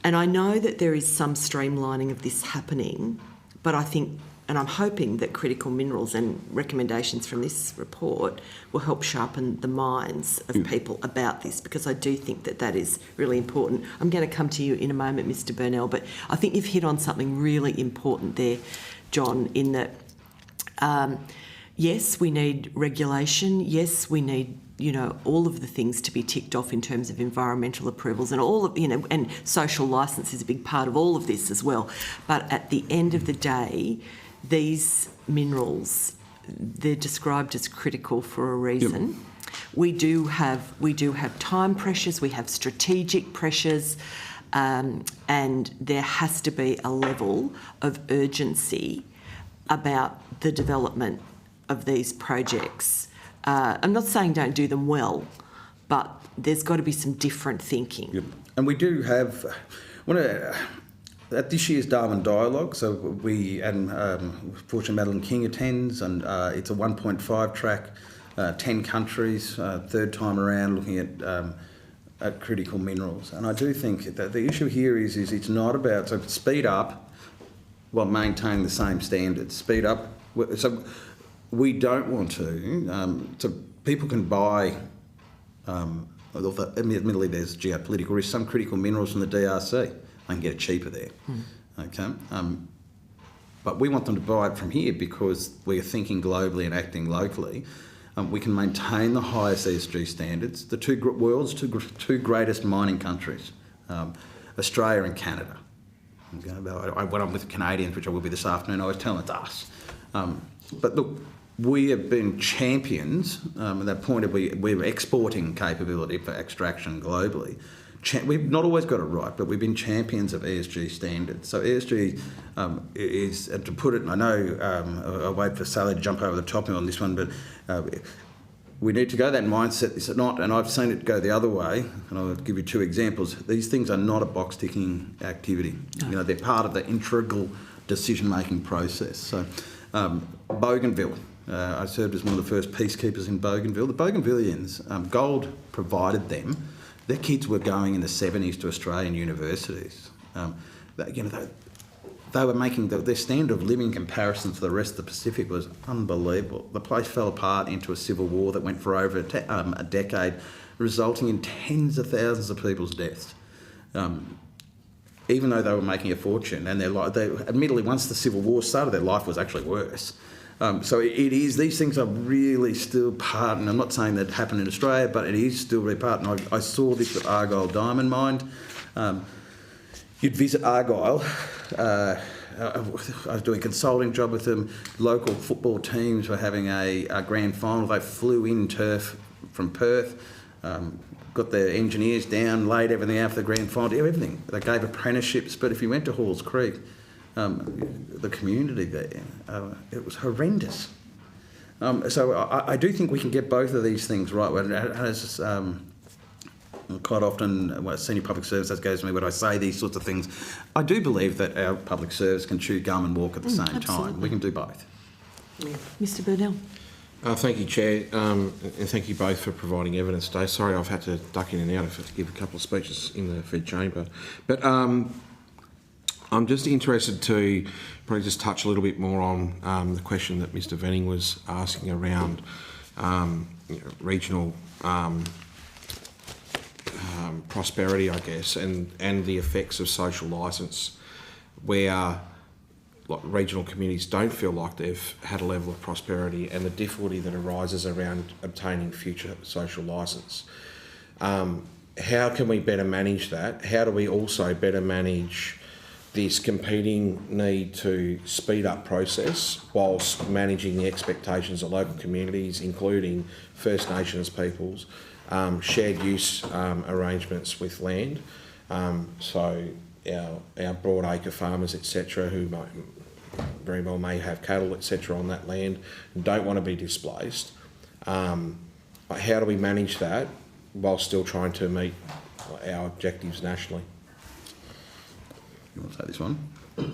and I know that there is some streamlining of this happening, but I think, and I'm hoping that critical minerals and recommendations from this report will help sharpen the minds of people about this, because I do think that is really important. I'm going to come to you in a moment, Mr. Burnell, but I think you've hit on something really important there, John, in that yes, we need regulation. Yes, we need, all of the things to be ticked off in terms of environmental approvals and all of, and social licence is a big part of all of this as well. But at the end of the day, these minerals, they're described as critical for a reason. Yep. We do have time pressures. We have strategic pressures. And there has to be a level of urgency about the development of these projects. I'm not saying don't do them well, but there's got to be some different thinking. Yep. And we do have, at this year's Darwin Dialogue, so fortunately Madeline King attends, and it's a 1.5 track, 10 countries, third time around looking at critical minerals. And I do think that the issue here is it's not about, so speed up while maintaining the same standards. Speed up, so we don't want to, so people can buy, admittedly there's geopolitical risk, some critical minerals from the DRC. they can get it cheaper there. Okay. But we want them to buy it from here because we're thinking globally and acting locally. We can maintain the highest ESG standards. The world's two greatest mining countries, Australia and Canada. I went on with the Canadians, which I will be this afternoon. I was telling it's us. But look, we have been champions at that point of we're exporting capability for extraction globally. We've not always got it right, but we've been champions of ESG standards. So ESG is, and to put it, and I know I wait for Sally to jump over the top on this one, but we need to go that mindset. Is it not? And I've seen it go the other way, and I'll give you two examples. These things are not a box-ticking activity. No. You know, they're part of the integral decision-making process. So Bougainville, I served as one of the first peacekeepers in Bougainville. The Bougainvillians, gold provided them. Their kids were going in the 70s to Australian universities. They were making their standard of living comparison to the rest of the Pacific was unbelievable. The place fell apart into a civil war that went for over a decade, resulting in tens of thousands of people's deaths. Even though they were making a fortune, and admittedly, once the civil war started, their life was actually worse. So these things are really still part, and I'm not saying that happened in Australia, but it is still really part. And I saw this at Argyle Diamond Mine. You'd visit Argyle. I was doing a consulting job with them. Local football teams were having a grand final. They flew in turf from Perth, got their engineers down, laid everything out for the grand final, everything. They gave apprenticeships, but if you went to Halls Creek, the community there, it was horrendous. So I do think we can get both of these things right. Quite often, senior public service that goes to me when I say these sorts of things. I do believe that our public service can chew gum and walk at the same time. We can do both. Yeah. Mr Burnell. Thank you, Chair, and thank you both for providing evidence today. Sorry I've had to duck in and out. I've had to give a couple of speeches in the Fed chamber. But I'm just interested to probably just touch a little bit more on the question that Mr Venning was asking around regional prosperity, I guess, and the effects of social licence, where regional communities don't feel like they've had a level of prosperity, and the difficulty that arises around obtaining future social licence. How can we better manage that? How do we also better manage this competing need to speed up process whilst managing the expectations of local communities, including First Nations peoples, shared use arrangements with land, so our broadacre farmers, etc., who very well may have cattle, etc., on that land and don't want to be displaced. How do we manage that while still trying to meet our objectives nationally? You want to take this one? No,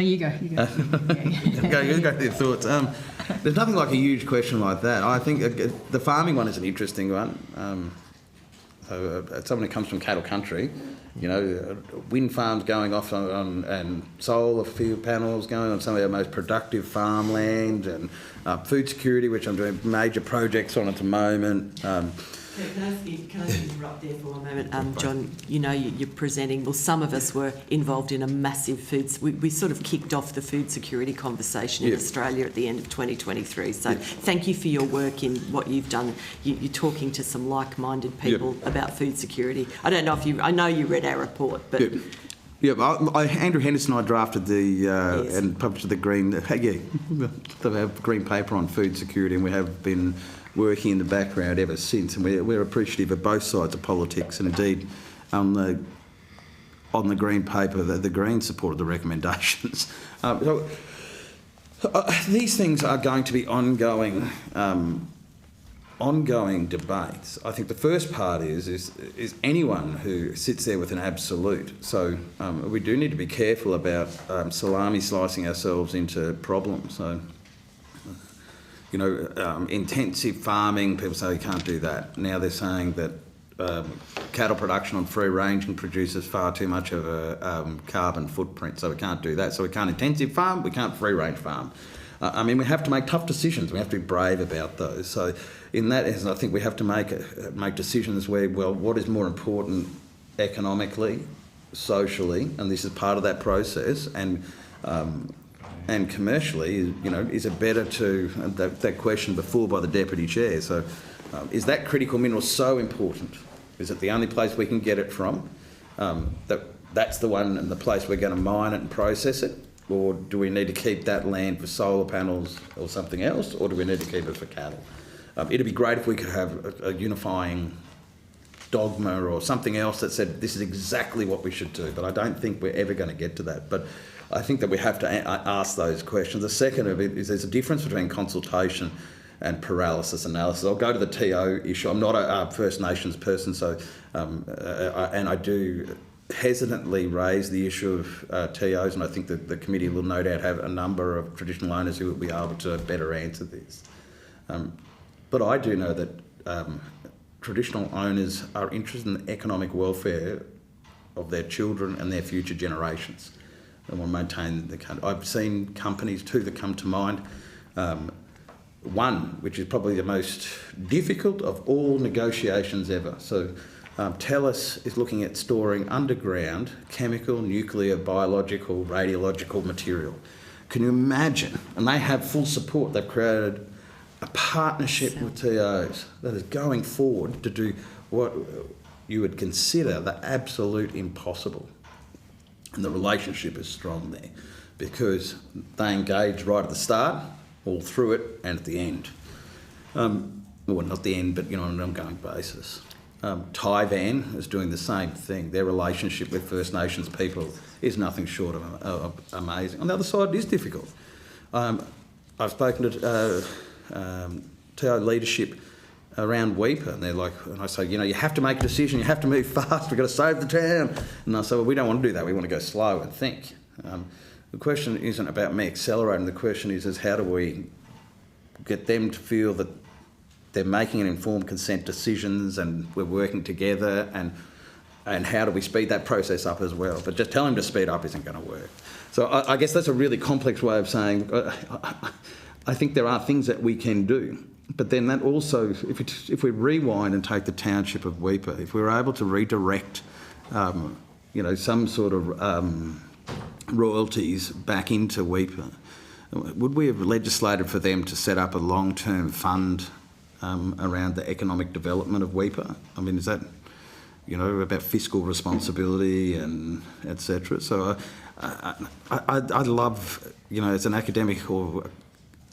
you go. You go. You go with your thoughts. There's nothing like a huge question like that. I think the farming one is an interesting one. Someone who comes from cattle country, wind farms going off and solar field panels going on some of our most productive farmland, and food security, which I'm doing major projects on at the moment. Can I interrupt there for a moment? John, you're presenting, well, some of us were involved in a massive we sort of kicked off the food security conversation in Australia at the end of 2023. So thank you for your work in what you've done. You're talking to some like-minded people about food security. I don't know I know you read our report, but... Andrew Henderson and I drafted and published the green green paper on food security, and we have been working in the background ever since, and we're appreciative of both sides of politics, and indeed on the green paper the Greens supported the recommendations. These things are going to be ongoing debates. I think the first part is anyone who sits there with an absolute. So we do need to be careful about salami slicing ourselves into problems. So, intensive farming, people say you can't do that. Now they're saying that cattle production on free ranging produces far too much of a carbon footprint, so we can't do that. So we can't intensive farm, we can't free range farm. We have to make tough decisions. We have to be brave about those. So in that essence, I think we have to make decisions where, what is more important, economically, socially, and this is part of that process, and commercially, you know, is it better to, that question before by the Deputy Chair, so is that critical mineral so important? Is it the only place we can get it from? That's the one and the place we're going to mine it and process it? Or do we need to keep that land for solar panels or something else? Or do we need to keep it for cattle? It'd be great if we could have a unifying dogma or something else that said this is exactly what we should do, but I don't think we're ever going to get to that. But I think that we have to ask those questions. The second of it is there's a difference between consultation and paralysis analysis. I'll go to the TO issue. I'm not a First Nations person, so and I do hesitantly raise the issue of TOs, and I think that the committee will no doubt have a number of traditional owners who will be able to better answer this. But I do know that traditional owners are interested in the economic welfare of their children and their future generations. They want to maintain the country. I've seen companies too that come to mind. One, which is probably the most difficult of all negotiations ever. So TELUS is looking at storing underground chemical, nuclear, biological, radiological material. Can you imagine? And they have full support. They've created a partnership with TOs that is going forward to do what you would consider the absolute impossible. And the relationship is strong there because they engage right at the start, all through it, and at the end. Well, not the end, but, you know, on an ongoing basis. Taiwan is doing the same thing. Their relationship with First Nations people is nothing short of amazing. On the other side, it is difficult. I've spoken to TO leadership around Weipa, and they're like, and I say, you know, you have to make a decision, you have to move fast, we've got to save the town. And I say, well, we don't want to do that, we want to go slow and think. The question isn't about me accelerating, the question is how do we get them to feel that they're making an informed consent decisions and we're working together, and how do we speed that process up as well? But just telling them to speed up isn't going to work. So I guess that's a really complex way of saying I think there are things that we can do. But then that also, if we rewind and take the township of Weipa, if we were able to redirect, you know, some sort of royalties back into Weipa, would we have legislated for them to set up a long-term fund around the economic development of Weipa? I mean, is that, you know, about fiscal responsibility and etc.? So I'd love, you know, as an academic or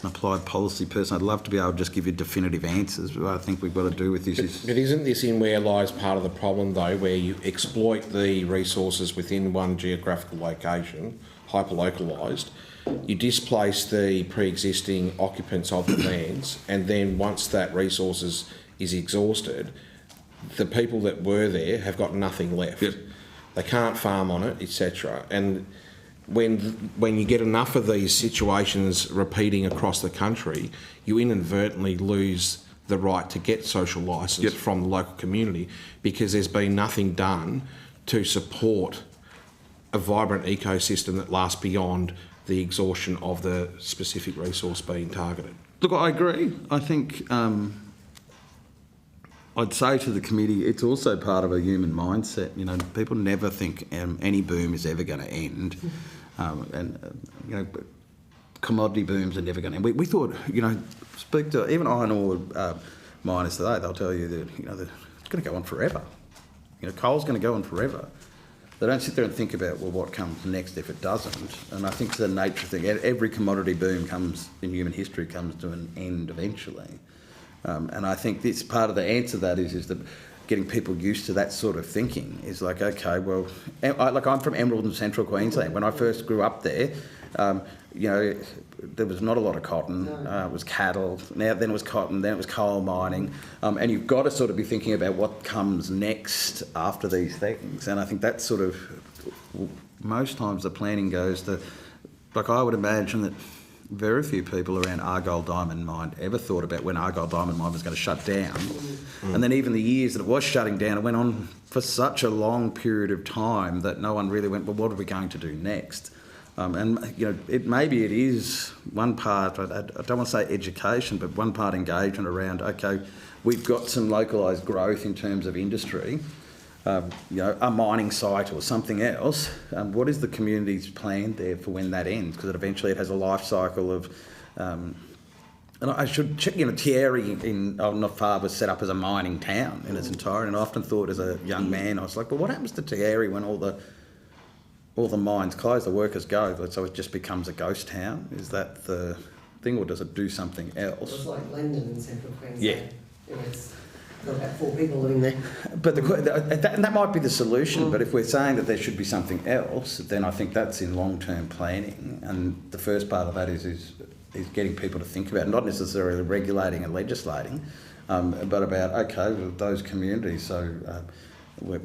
an applied policy person, I'd love to be able to just give you definitive answers. What I think we've got to do with this is... But isn't this in where lies part of the problem, though, where you exploit the resources within one geographical location, hyper-localised, you displace the pre-existing occupants of the lands, and then once that resource is exhausted, the people that were there have got nothing left. Yep. They can't farm on it, etc. And when you get enough of these situations repeating across the country, you inadvertently lose the right to get social licence from the local community because there's been nothing done to support a vibrant ecosystem that lasts beyond the exhaustion of the specific resource being targeted. Look, I agree. I think I'd say to the committee, it's also part of a human mindset. You know, people never think any boom is ever going to end. You know, commodity booms are never going to end. We thought, you know, speak to even iron ore miners today, they'll tell you that, you know, that it's going to go on forever. You know, coal's going to go on forever. They don't sit there and think about, well, what comes next if it doesn't. And I think it's the nature thing. Every commodity boom comes in human history comes to an end eventually. And I think this part of the answer to that is that getting people used to that sort of thinking is like, okay, well, I'm from Emerald and Central Queensland. When I first grew up there, you know, there was not a lot of cotton. It was cattle. Then it was cotton. Then it was coal mining. And you've got to sort of be thinking about what comes next after these things. And I think that's sort of most times the planning goes to, like I would imagine that very few people around Argyle Diamond Mine ever thought about when Argyle Diamond Mine was going to shut down. And then even the years that it was shutting down, it went on for such a long period of time that no one really went, well, what are we going to do next? And, you know, maybe it is one part, I don't want to say education, but one part engagement around, okay, we've got some localised growth in terms of industry. a mining site or something else, what is the community's plan there for when that ends? Because eventually it has a life cycle of... and I should check, Thierry not far was set up as a mining town in its entirety, and I often thought as a young man, I was like, but what happens to Thierry when all the mines close, the workers go, so it just becomes a ghost town? Is that the thing, or does it do something else? It's like London in central Queensland. Yeah. It's got about 4 people living there. But that might be the solution, but if we're saying that there should be something else, then I think that's in long-term planning, and the first part of that is getting people to think about it, not necessarily regulating and legislating, but about, okay, with those communities, so we're,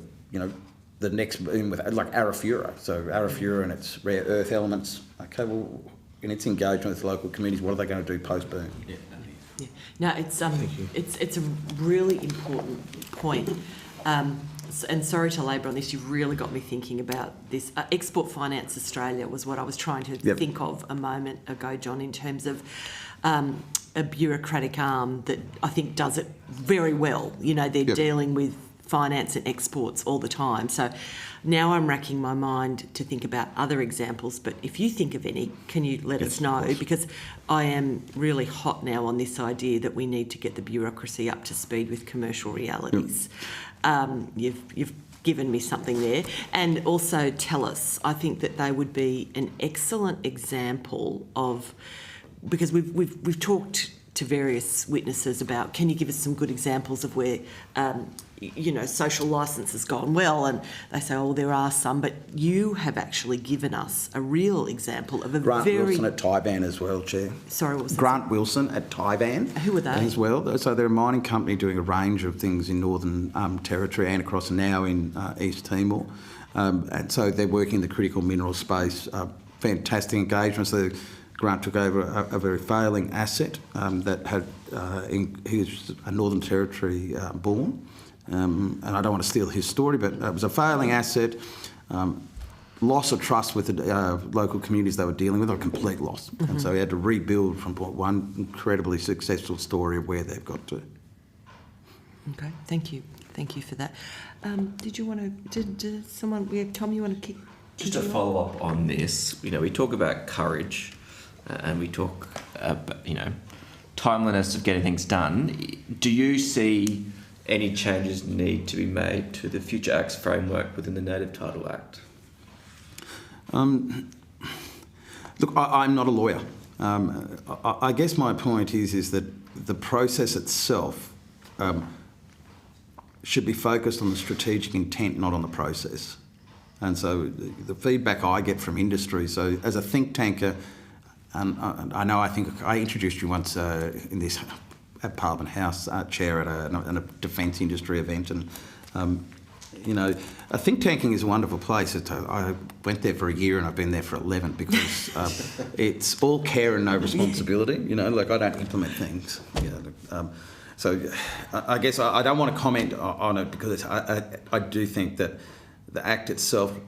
the next boom with like Arafura, so Arafura and its rare earth elements, okay, well, in its engagement with local communities, what are they going to do post-boom? Yeah. No, it's a really important point. And sorry to labour on this, you've really got me thinking about this. Export Finance Australia was what I was trying to think of a moment ago, John, in terms of a bureaucratic arm that I think does it very well. They're dealing with finance and exports all the time. So now I'm racking my mind to think about other examples, but if you think of any, can you let us know? Because I am really hot now on this idea that we need to get the bureaucracy up to speed with commercial realities. You've given me something there. And also tell us, I think that they would be an excellent example of, because we've talked to various witnesses about, can you give us some good examples of where social licence has gone well, and they say, oh, there are some, but you have actually given us a real example of a Grant Wilson at Taiwan as well, Chair. Sorry, what was that? Grant Wilson at Taiwan. Who are they? As well. So they're a mining company doing a range of things in Northern Territory and across now in East Timor. And so they're working in the critical mineral space. Fantastic engagement. So Grant took over a very failing asset that had, he was a Northern Territory born. And I don't want to steal his story, but it was a failing asset, loss of trust with the local communities they were dealing with, a complete loss. Mm-hmm. And so he had to rebuild from one incredibly successful story of where they've got to. Okay, thank you. Thank you for that. Did you want to, did someone, Tom, you want to kick? Just to follow up on this, we talk about courage and we talk about, timeliness of getting things done. Do you see any changes need to be made to the Future Acts framework within the Native Title Act? Look, I'm not a lawyer. I guess my point is that the process itself should be focused on the strategic intent, not on the process. And so the feedback I get from industry, so as a think tanker, I think I introduced you once in this at Parliament House, Chair, at a defence industry event, and a think tanking is a wonderful place. I went there for a year and I've been there for 11 because it's all care and no responsibility. I don't implement things. So I guess I don't want to comment on it because I do think that the Act itself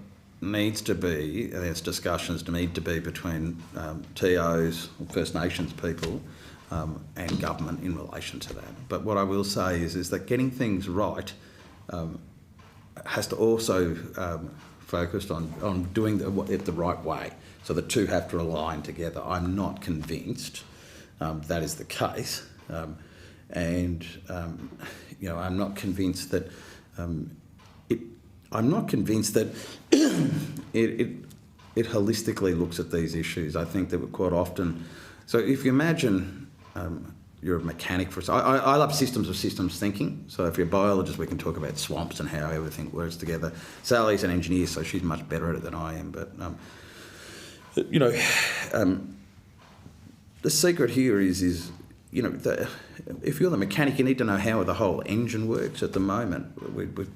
needs to be, and its discussions need to be between TOs, First Nations people, and government in relation to that. But what I will say is that getting things right has to also focus on doing it the right way. So the two have to align together. I'm not convinced that is the case. I'm not convinced that it holistically looks at these issues. I think that we're quite often... So if you imagine you're a mechanic for... I love systems of systems thinking. So if you're a biologist, we can talk about swamps and how everything works together. Sally's an engineer, so she's much better at it than I am. But, the secret here is if you're the mechanic, you need to know how the whole engine works. At the moment, we'd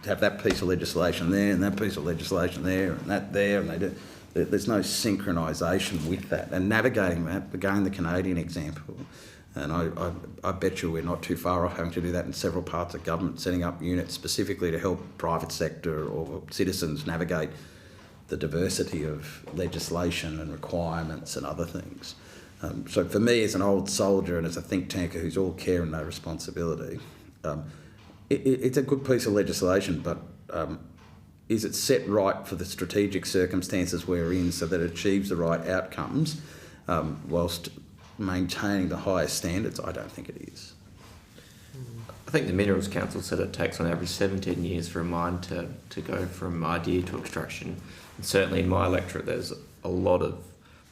have that piece of legislation there and that piece of legislation there and that there, and there's no synchronisation with that. And navigating that, again, the Canadian example, and I bet you we're not too far off having to do that in several parts of government, setting up units specifically to help private sector or citizens navigate the diversity of legislation and requirements and other things. So for me, as an old soldier and as a think tanker who's all care and no responsibility, it's a good piece of legislation, but is it set right for the strategic circumstances we're in so that it achieves the right outcomes whilst maintaining the highest standards? I don't think it is. I think the Minerals Council said it takes on average 17 years for a mine to go from idea to extraction. And certainly in my electorate, there's a lot of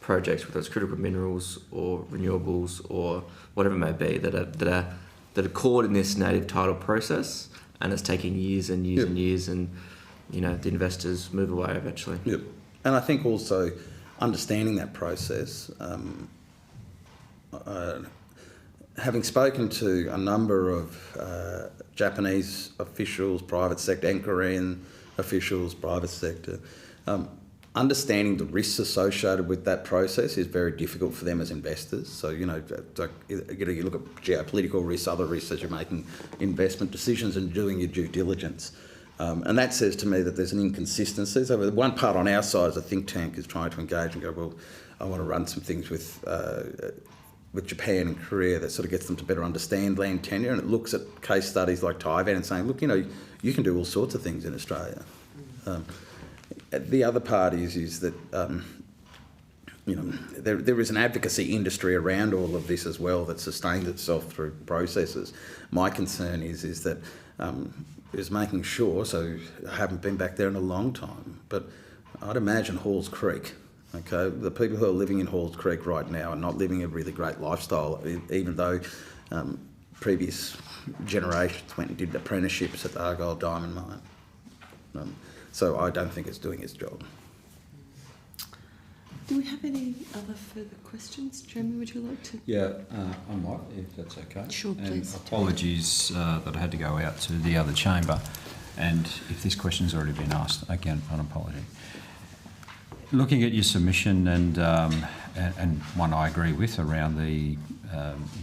projects, whether it's critical minerals or renewables or whatever it may be, that are caught in this native title process, and it's taking years and years and years, and the investors move away eventually. Yep. And I think also understanding that process, having spoken to a number of Japanese officials, private sector, and Korean officials, private sector, understanding the risks associated with that process is very difficult for them as investors. So, you look at geopolitical risks, other risks as you're making investment decisions and doing your due diligence. And that says to me that there's an inconsistency. So one part on our side as a think tank is trying to engage and go, well, I want to run some things with Japan and Korea that sort of gets them to better understand land tenure, and it looks at case studies like Taiwan and saying, look, you can do all sorts of things in Australia. The other part is that there is an advocacy industry around all of this as well that sustains itself through processes. My concern is that is making sure. So I haven't been back there in a long time, but I'd imagine Halls Creek. Okay, the people who are living in Halls Creek right now are not living a really great lifestyle, even though previous generations went and did apprenticeships at the Argyle Diamond Mine. So I don't think it's doing its job. Do we have any other further questions? Jeremy, would you like to? Yeah, I might, if that's okay. Sure, please. And apologies that I had to go out to the other chamber, and if this question's already been asked, again, an apology. Looking at your submission and one I agree with around the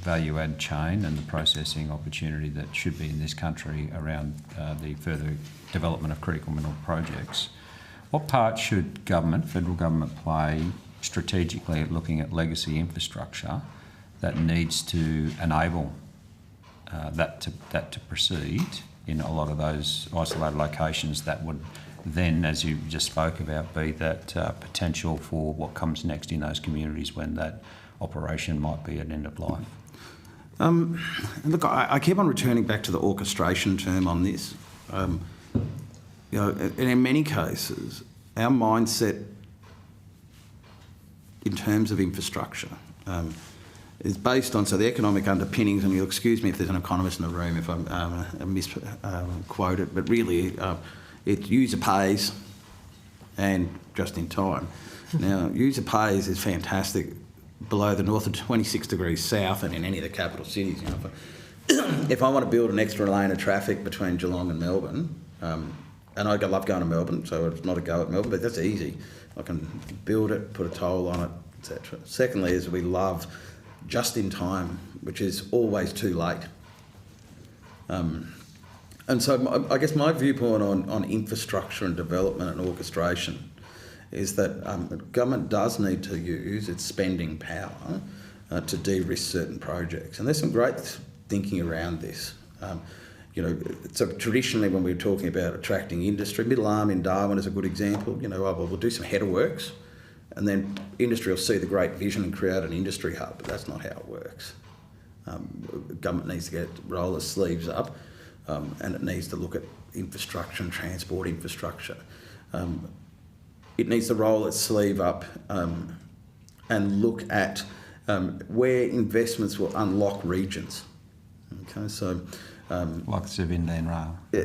value add chain and the processing opportunity that should be in this country around the further development of critical mineral projects, what part should federal government play strategically at looking at legacy infrastructure that needs to enable that to proceed in a lot of those isolated locations that would then, as you just spoke about, be that potential for what comes next in those communities when that operation might be at end of life? Look, I keep on returning back to the orchestration term on this. And in many cases, our mindset in terms of infrastructure is based on the economic underpinnings, and you'll excuse me if there's an economist in the room if I misquote it, but really it's user pays and just in time. Now, user pays is fantastic below the north of 26 degrees south and in any of the capital cities. If I want to build an extra lane of traffic between Geelong and Melbourne, and I love going to Melbourne, so it's not a go at Melbourne, but that's easy. I can build it, put a toll on it, etc. Secondly is we love just in time, which is always too late. And so I guess my viewpoint on infrastructure and development and orchestration is that government does need to use its spending power to de-risk certain projects. And there's some great thinking around this. So traditionally when we were talking about attracting industry, Middle Arm in Darwin is a good example. We'll do some header works and then industry will see the great vision and create an industry hub, but that's not how it works. Government needs to roll its sleeves up and it needs to look at infrastructure and transport infrastructure. It needs to roll its sleeve up and look at where investments will unlock regions. Okay, so like the Inland Rail. Yeah.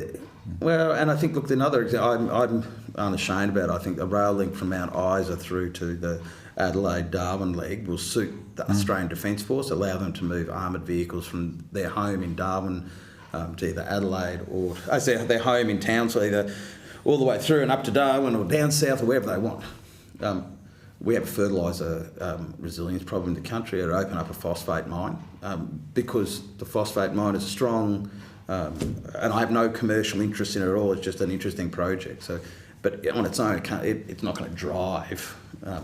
Well, and I think, look, another example, I'm unashamed about it. I think the rail link from Mount Isa through to the Adelaide-Darwin leg will suit the Australian Defence Force, allow them to move armoured vehicles from their home in Darwin to either Adelaide or their home in Townsville, either all the way through and up to Darwin or down south or wherever they want. We have a fertiliser resilience problem in the country to open up a phosphate mine because the phosphate mine is strong, and I have no commercial interest in it at all. It's just an interesting project. So, but on its own, it's not going to drive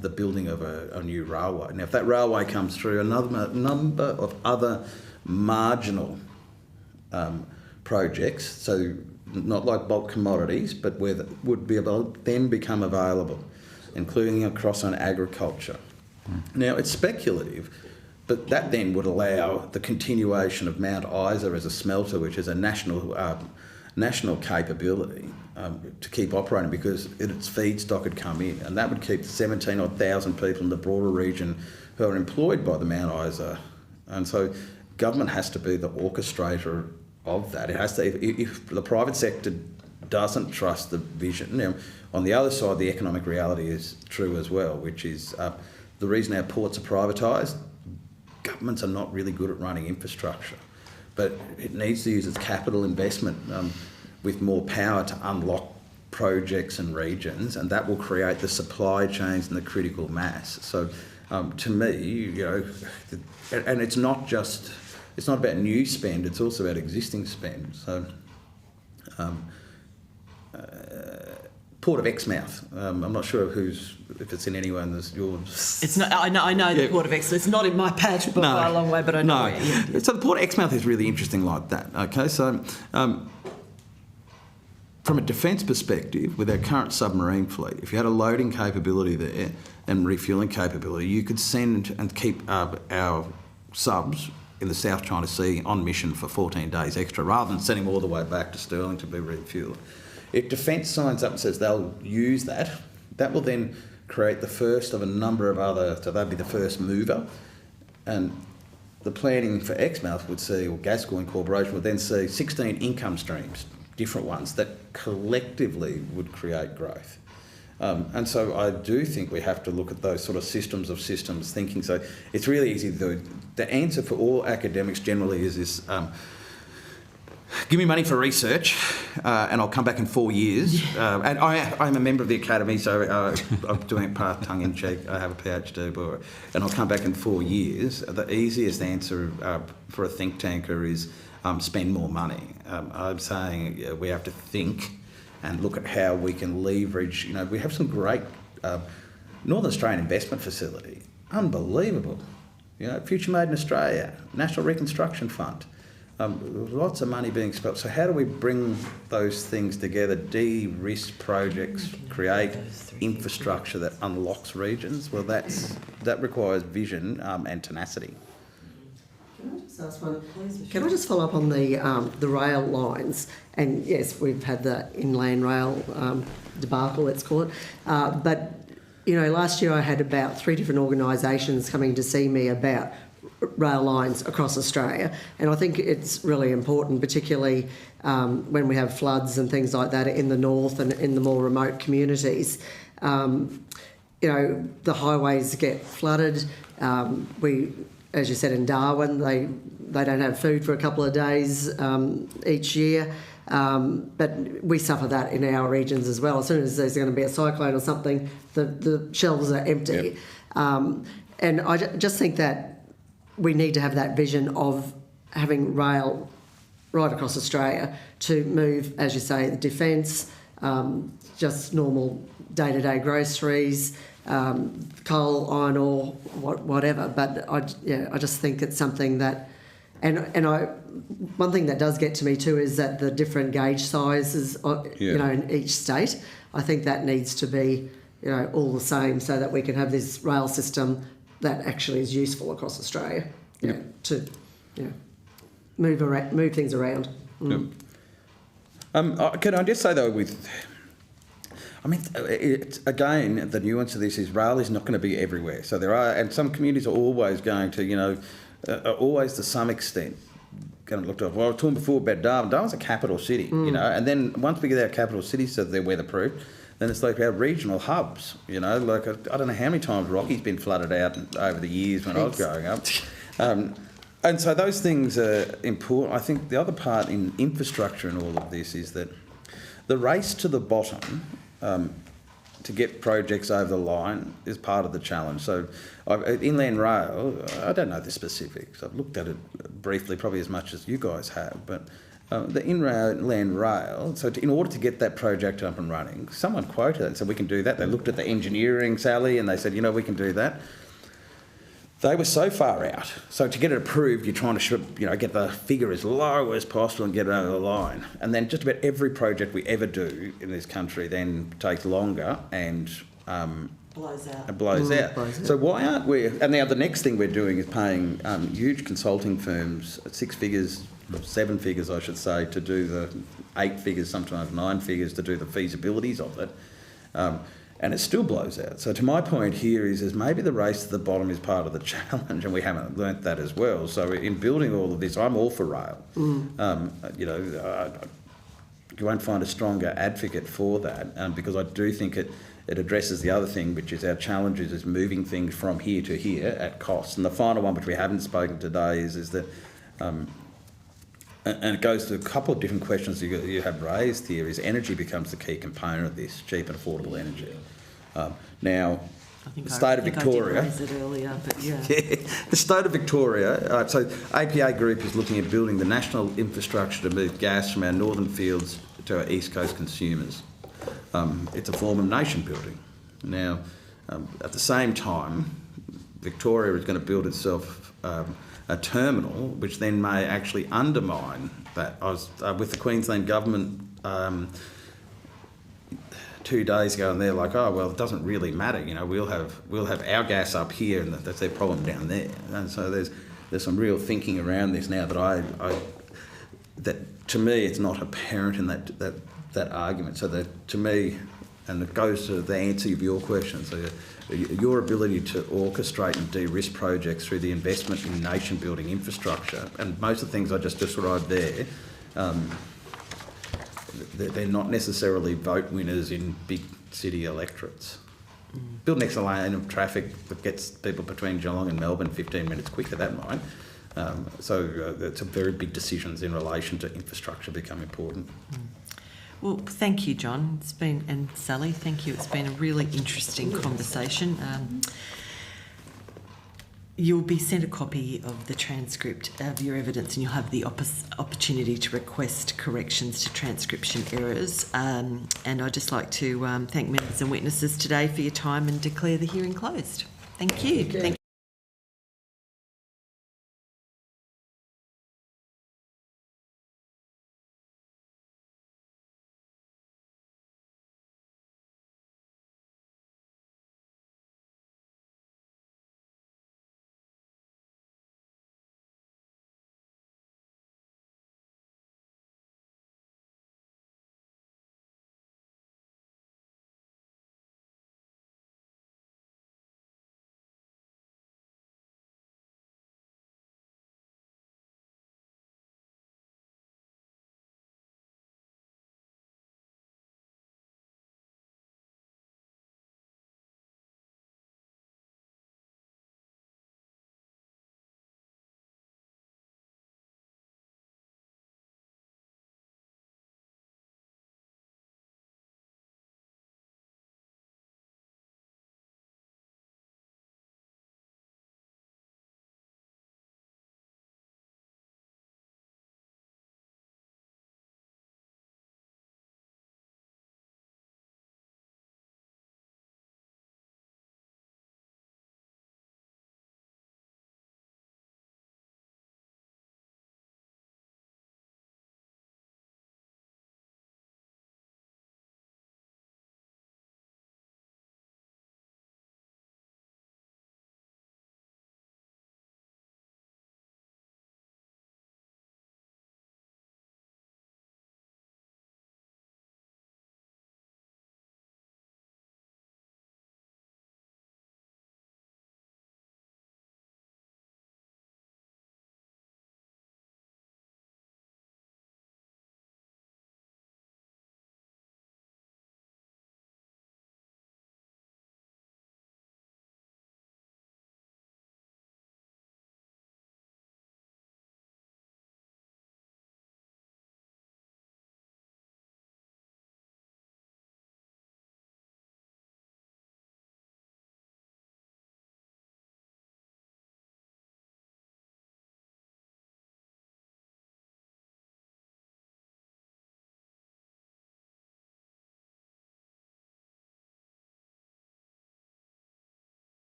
the building of a new railway. Now, if that railway comes through, another number of other marginal projects, so not like bulk commodities, but where that would be able then become available, including across on agriculture. Now, it's speculative, but that then would allow the continuation of Mount Isa as a smelter, which is a national capability, to keep operating, because its feedstock had come in, and that would keep the 17,000 people in the broader region who are employed by the Mount Isa. And so government has to be the orchestrator of that. It has to, if the private sector doesn't trust the vision. Now, on the other side, the economic reality is true as well, which is the reason our ports are privatised, governments are not really good at running infrastructure, but it needs to use its capital investment with more power to unlock projects and regions, and that will create the supply chains and the critical mass. So to me, and it's not about new spend, it's also about existing spend. So Port of Exmouth, I'm not sure if it's in anyone that's yours. It's not. I know the Port of Exmouth. It's not in my patch by a long way, but I know. No. So the Port of Exmouth is really interesting like that. Okay, so from a defence perspective, with our current submarine fleet, if you had a loading capability there and refuelling capability, you could send and keep our subs in the South China Sea on mission for 14 days extra, rather than sending them all the way back to Stirling to be refuelled. If Defence signs up and says they'll use that, that will then create the first of a number of other, so they'll be the first mover. And the planning for Exmouth would see, or Gascoigne Corporation would then see 16 income streams, different ones, that collectively would create growth. And so I do think we have to look at those sort of systems thinking. So it's really easy to do. The answer for all academics generally is this, give me money for research and I'll come back in 4 years. And I'm a member of the Academy, so I'm doing it part tongue-in-cheek. I have a PhD, and I'll come back in 4 years. The easiest answer for a think tanker is spend more money. I'm saying we have to think and look at how we can leverage. We have some great Northern Australian investment facility, unbelievable. Future Made in Australia, National Reconstruction Fund. Lots of money being spent. So how do we bring those things together, de-risk projects, create infrastructure that unlocks regions? Well, that requires vision and tenacity. Can I just follow up on the rail lines? And yes, we've had the inland rail debacle, let's call it. But last year I had about 3 different organisations coming to see me about rail lines across Australia, and I think it's really important, particularly when we have floods and things like that in the north and in the more remote communities. The highways get flooded. As you said, in Darwin, they don't have food for a couple of days each year. But we suffer that in our regions as well. As soon as there's going to be a cyclone or something, the shelves are empty. Yep. And I just think that we need to have that vision of having rail right across Australia to move, as you say, the defence, just normal day-to-day groceries, coal, iron ore, whatever. But I just think it's something that, one thing that does get to me too is that the different gauge sizes, in each state. I think that needs to be, all the same, so that we can have this rail system that actually is useful across Australia, to move things around. Can I just say though, again, the nuance of this is rail is not going to be everywhere. So there are, and some communities are always going to, always to some extent going to look to. Well, I was talking before about Darwin. Darwin's a capital city, and then once we get our capital cities so they're weatherproof, then it's like our regional hubs, like I don't know how many times Rocky's been flooded out over the years when I was growing up. And so those things are important. I think the other part in infrastructure and all of this is that the race to the bottom to get projects over the line is part of the challenge. So inland rail, I don't know the specifics. I've looked at it briefly, probably as much as you guys have, but the inland rail, so in order to get that project up and running, someone quoted it and said, we can do that. They looked at the engineering, Sally, and they said, we can do that. they were so far out. So to get it approved, you're trying to get the figure as low as possible and get it over the line. And then just about every project we ever do in this country then takes longer and Blows out. it blows out. So why aren't we? And now the next thing we're doing is paying huge consulting firms 6 figures, 7 figures, I should say, to do the 8 figures, sometimes 9 figures, to do the feasibilities of it. And it still blows out. So to my point here is maybe the race to the bottom is part of the challenge, and we haven't learnt that as well. So in building all of this, I'm all for rail. You won't find a stronger advocate for that, because I do think it addresses the other thing, which is our challenges is moving things from here to here at cost. And the final one, which we haven't spoken today, is that, and it goes to a couple of different questions you have raised here, is energy becomes the key component of this, cheap and affordable energy. Now, the state of Victoria... I did raise it earlier, but yeah. The state of Victoria, so APA Group is looking at building the national infrastructure to move gas from our northern fields to our east coast consumers. It's a form of nation building. Now, at the same time, Victoria is going to build itself a terminal, which then may actually undermine that. I was with the Queensland government 2 days ago, and they're like, "Oh well, it doesn't really matter. We'll have our gas up here, and that's their problem down there." And so there's some real thinking around this now that to me it's not apparent in that argument. So that to me, and it goes to the answer of your question. So your ability to orchestrate and de-risk projects through the investment in nation-building infrastructure, and most of the things I just described there. They're not necessarily vote winners in big city electorates. Build an extra lane of traffic that gets people between Geelong and Melbourne 15 minutes quicker, that might. So it's a very big decisions in relation to infrastructure become important. Well, thank you, John. And Sally, thank you. It's been a really interesting conversation. You'll be sent a copy of the transcript of your evidence, and you'll have the opportunity to request corrections to transcription errors. And I'd just like to thank members and witnesses today for your time and declare the hearing closed. Thank you.